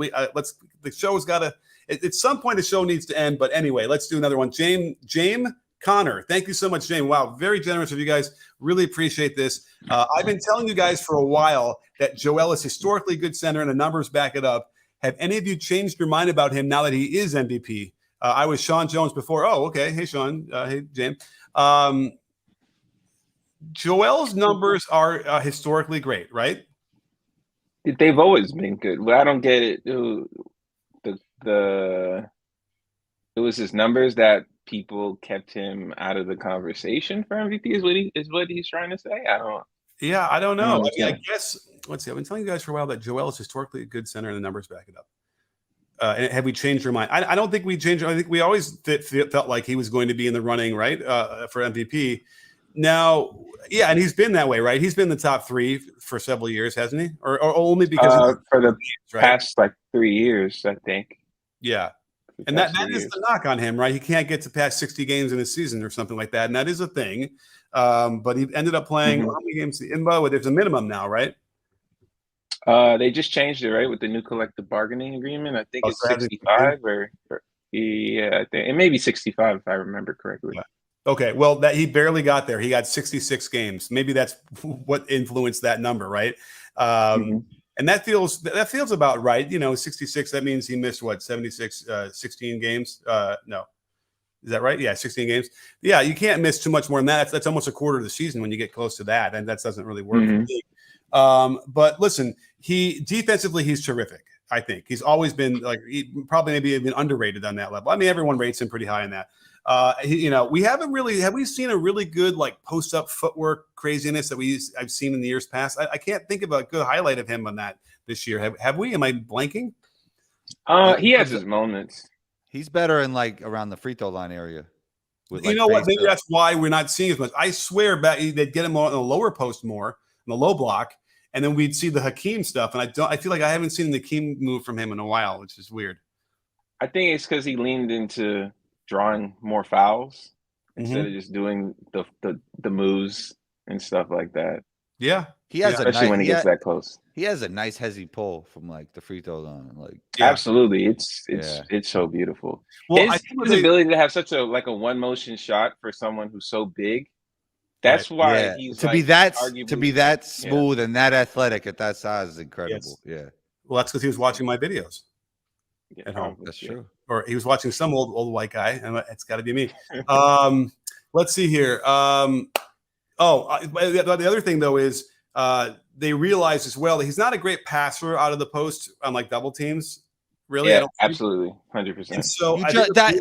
the show's got to. At some point, the show needs to end. But anyway, let's do another one. James Connor, thank you so much, James. Wow, very generous of you guys. Really appreciate this. I've been telling you guys for a while that Joel is historically good center, and the numbers back it up. Have any of you changed your mind about him now that he is MVP? I was Sean Jones before. Oh, okay. Hey, Sean. Hey, James. Joel's numbers are historically great, right? They've always been good. Well, I don't get it. It was his numbers that people kept him out of the conversation for MVP is what he's trying to say. I don't know. I guess let's see. I've been telling you guys for a while that Joel is historically a good center, and the numbers back it up. And have we changed our mind? I don't think we changed. I think we always felt like he was going to be in the running, right, for MVP. Now, yeah, and he's been that way, right? He's been in the top 3 for several years, hasn't he? Or only because for the past 3 years, I think. Yeah, and that is the knock on him, right? He can't get to past 60 games in a season or something like that, and that is a thing. But he ended up playing how many games? There's a minimum now, right? They just changed it, right, with the new collective bargaining agreement. I think it's 65 or I think it may be 65 if I remember correctly. Yeah. Okay, well, that he barely got there. He got 66 games. Maybe that's what influenced that number, right? And that feels about right. 66. That means he missed 76, 16 games. No, is that right? Yeah, 16 games. Yeah, you can't miss too much more than that. That's almost a quarter of the season when you get close to that, and that doesn't really work for me. But listen, defensively, he's terrific. I think he's always been probably maybe been underrated on that level. I mean, everyone rates him pretty high in that. We haven't really have we seen a really good post up footwork craziness that I've seen in the years past. I can't think of a good highlight of him on that this year. Have we? Am I blanking? He has his moments. He's better in around the free throw line area. You know what? Maybe that's why we're not seeing as much. I swear they'd get him on the lower post more, in the low block, and then we'd see the Hakeem stuff. And I feel like I haven't seen the Hakeem move from him in a while, which is weird. I think it's because he leaned into drawing more fouls instead of just doing the moves and stuff like that. Yeah. He has a Especially nice, when he gets that close. he has a nice hezzy pull from like the free throw line. Like, Yeah. Absolutely. It's so beautiful. Well, His ability to have such a one motion shot for someone who's so big. That's Right. why yeah, he's to like be that arguably smooth and that athletic at that size is incredible. Yes. Yeah, Well, that's because he was watching my videos at home. probably, that's true. Or he was watching some old white guy, and it's got to be me. Let's see here. The other thing though is they realized as well that he's not a great passer out of the post on like double teams. Really, Yeah, absolutely, 100%. And so,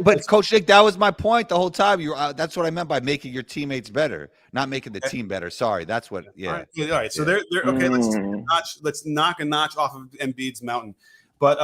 but Coach Nick, that was my point the whole time. That's what I meant by making your teammates better, not making the team better. Sorry, that's what. Yeah. All right. So they're okay. Let's knock a notch off of Embiid's mountain. But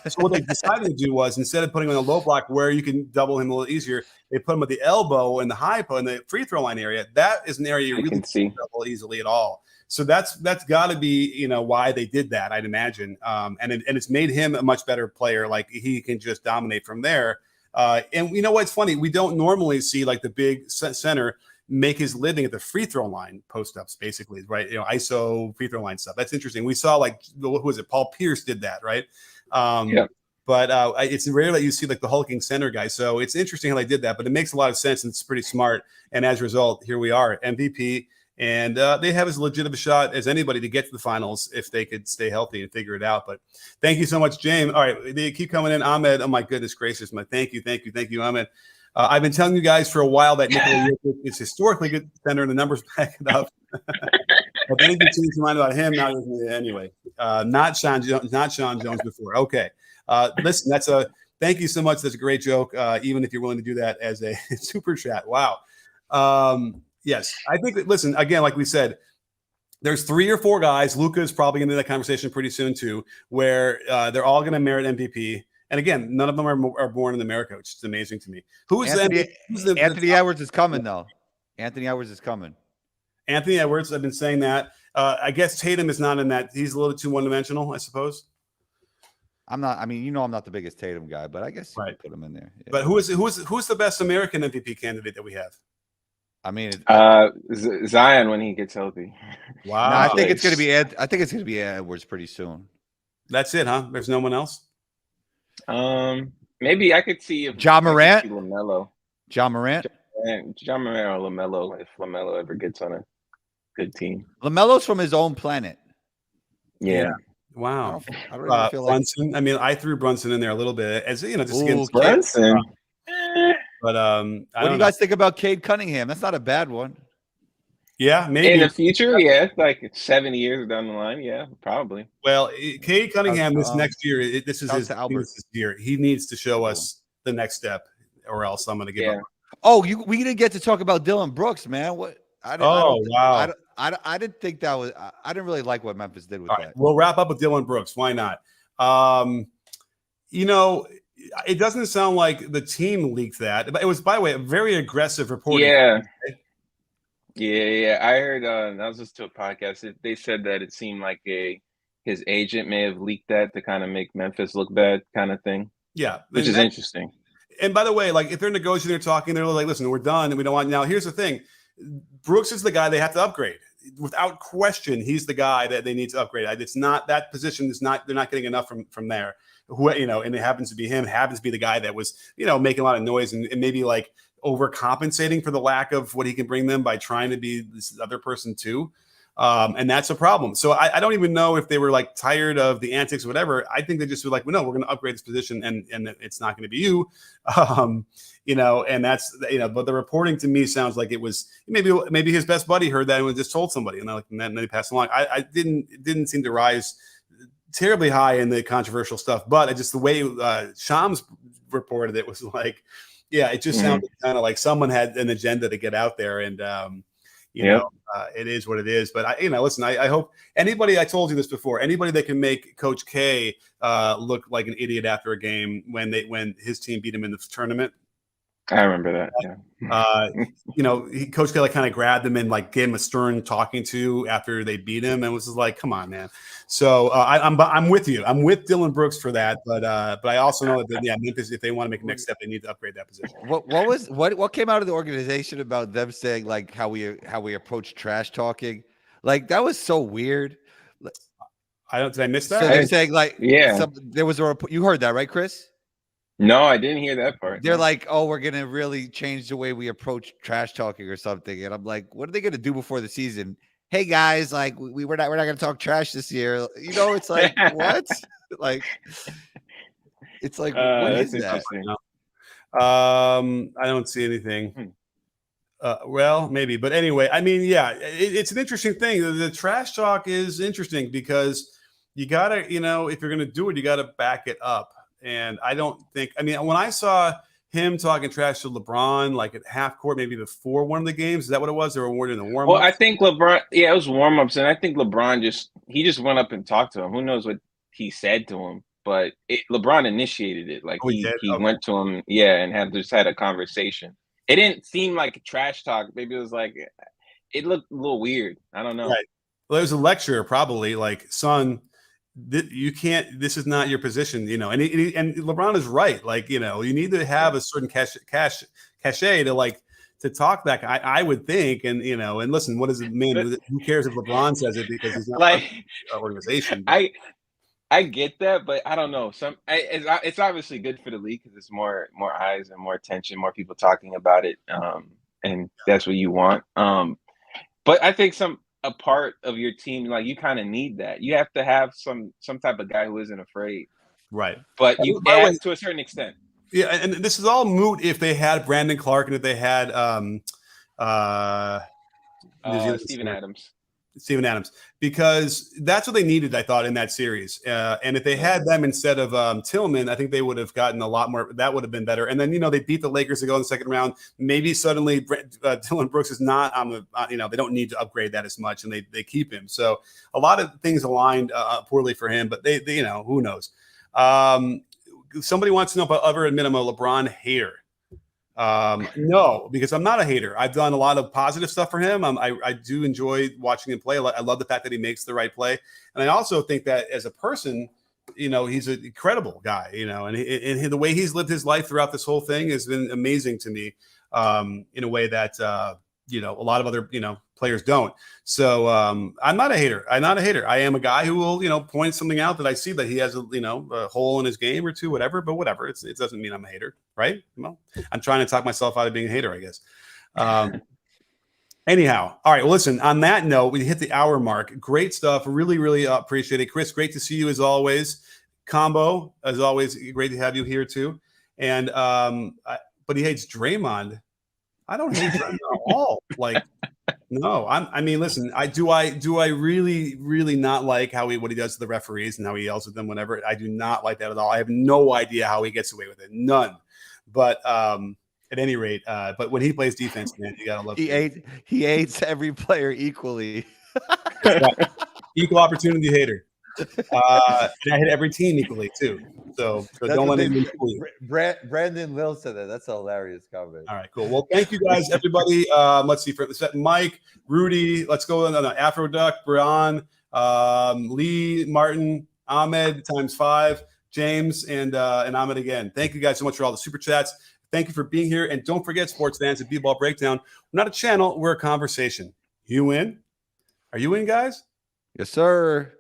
so what they decided to do was, instead of putting him on a low block where you can double him a little easier, they put him at the elbow and the high post in the free throw line area. That is an area you really can't double easily at all. So that's got to be why they did that, I'd imagine. And it's made him a much better player. Like he can just dominate from there. And you know what's funny? We don't normally see like the big center make his living at the free throw line post ups, basically, right? ISO free throw line stuff. That's interesting. We saw like who was it? Paul Pierce did that, right? But it's rare that you see like the hulking center guy. So it's interesting how they did that, but it makes a lot of sense and it's pretty smart. And as a result, here we are, MVP. And they have as legit of a shot as anybody to get to the finals if they could stay healthy and figure it out. But thank you so much, James. All right, they keep coming in. Ahmed, oh my goodness gracious, thank you, Ahmed. I've been telling you guys for a while that Nikola Jokic is historically good center, and the numbers back it up. If anything changes your mind about him, now anyway. Not Sean Jones before. Okay, listen, thank you so much. That's a great joke. Even if you're willing to do that as a super chat. Wow. Yes, I think that, listen, again, like we said, there's 3 or 4 guys. Luka is probably into that conversation pretty soon too, where they're all going to merit MVP. And again, none of them are born in America, which is amazing to me. Anthony Edwards is coming, though. Anthony Edwards is coming. Anthony Edwards, I've been saying that. I guess Tatum is not in that. He's a little too one-dimensional, I suppose. I'm not. I mean, I'm not the biggest Tatum guy, but I guess you could put him in there. Yeah. But who's the best American MVP candidate that we have? I mean, Zion when he gets healthy. Wow. No, I think it's gonna be Edwards pretty soon. That's it, huh? There's no one else. Maybe I could see if Ja Morant, LaMelo, Ja Morant or LaMelo if LaMelo ever gets on a good team. LaMelo's from his own planet. Yeah. Wow. I don't really feel like Brunson. I mean, I threw Brunson in there a little bit as just against Brunson. But what do you guys think about Cade Cunningham? That's not a bad one. Yeah, maybe in the future. Yeah, like 7 years down the line. Yeah, probably. Well, Cade Cunningham this next year. This is his year. He needs to show us the next step, or else I'm going to give up. Oh, we didn't get to talk about Dillon Brooks, man. What? Wow. I didn't think that was. I didn't really like what Memphis did with that. Right, we'll wrap up with Dillon Brooks. Why not? It doesn't sound like the team leaked that. But it was, by the way, a very aggressive reporting. Yeah. I heard. I was listening to a podcast. They said that it seemed like his agent may have leaked that to kind of make Memphis look bad, kind of thing. Yeah, which is interesting. And by the way, like if they're negotiating, they're talking, they're like, listen, we're done, and we don't want. Now, here's the thing: Brooks is the guy they have to upgrade. Without question, he's the guy that they need to upgrade. It's not that position is not. They're not getting enough from there. And it happens to be him. Happens to be the guy that was making a lot of noise and maybe like overcompensating for the lack of what he can bring them by trying to be this other person too. And that's a problem. So I don't even know if they were like tired of the antics or whatever. I think they just were like, well, no, we're going to upgrade this position and it's not going to be you. And that's, but the reporting to me sounds like it was maybe his best buddy heard that and just told somebody and then they passed along. It didn't seem to rise terribly high in the controversial stuff, but just the way Shams reported it was like, yeah, it just sounded kind of like someone had an agenda to get out there and, it is what it is. But listen, I hope anybody, I told you this before, anybody that can make Coach K look like an idiot after a game when his team beat him in the tournament, I remember that. Yeah. Coach Kelly kind of grabbed him and like gave him a stern talking to after they beat him, and was just like, "Come on, man." So I'm with you. I'm with Dillon Brooks for that, but I also know that Memphis, if they want to make a next step, they need to upgrade that position. What came out of the organization about them saying like how we approach trash talking? Like that was so weird. Did I miss that? So they're saying like yeah, there was a report. You heard that, right, Chris? No, I didn't hear that part. They're like, oh, we're gonna really change the way we approach trash talking or something. And I'm like, what are they gonna do before the season? Hey guys, like we're not gonna talk trash this year. It's like what? Like it's like what is that? I don't see anything. Well, maybe, but anyway, I mean, yeah, it's an interesting thing. The trash talk is interesting because you gotta, if you're gonna do it, you gotta back it up. And I don't think, when I saw him talking trash to LeBron, like at half court, maybe before one of the games, is that what it was? They were awarding the warm-ups? Well, I think LeBron, it was warm-ups. And I think LeBron just went up and talked to him. Who knows what he said to him, but LeBron initiated it. Like he went to him, and had a conversation. It didn't seem like trash talk. Maybe it was like, it looked a little weird. I don't know. Right. Well, it was a lecture probably like, son, you can't, this is not your position, and LeBron is right. Like, you need to have a certain cachet to talk that. I would think, and listen, what does it mean? Who cares if LeBron says it because he's not like our organization? I get that, but I don't know. It's obviously good for the league because it's more eyes and more attention, more people talking about it, and that's what you want. But I think a part of your team, like you kind of need that. You have to have some type of guy who isn't afraid, right? But you add to a certain extent. Yeah, and this is all moot if they had Brandon Clark and if they had Steven Adams, because that's what they needed, I thought, in that series. And if they had them instead of Tillman, I think they would have gotten a lot more. That would have been better. And then, they beat the Lakers to go in the second round. Maybe suddenly Dillon Brooks is not on the, they don't need to upgrade that as much, and they keep him. So a lot of things aligned poorly for him, but they who knows? Somebody wants to know if I'll ever admit I'm a LeBron hater. No, because I'm not a hater. I've done a lot of positive stuff for him. I do enjoy watching him play. I love the fact that he makes the right play. And I also think that as a person, he's an incredible guy, and the way he's lived his life throughout this whole thing has been amazing to me, in a way that, a lot of other, players don't. So I'm not a hater. I am a guy who will, point something out that I see that he has a hole in his game or two, whatever, but whatever. It doesn't mean I'm a hater, right? Well, I'm trying to talk myself out of being a hater, I guess. Anyhow, all right. Well, listen, on that note, we hit the hour mark. Great stuff. Really, really appreciate it. Chris, great to see you as always. Combo, as always, great to have you here too. And but he hates Draymond. I don't hate Draymond at all. Like, no, listen, do I really not like what he does to the referees and how he yells at them whenever? I do not like that at all. I have no idea how he gets away with it. None. But at any rate, but when he plays defense, man, you gotta love he hates every player equally. Equal opportunity hater. And I hit every team equally too. So don't let him fool you. Brandon Lil said that. That's a hilarious comment. All right, cool. Well, thank you guys, everybody. Let's see, for Mike, Rudy. Let's go on Afro Duck, Brian, Lee, Martin, Ahmed ×5, James, and Ahmed again. Thank you guys so much for all the super chats. Thank you for being here, and don't forget, sports fans, at B-Ball Breakdown. We're not a channel; we're a conversation. You in? Are you in, guys? Yes, sir.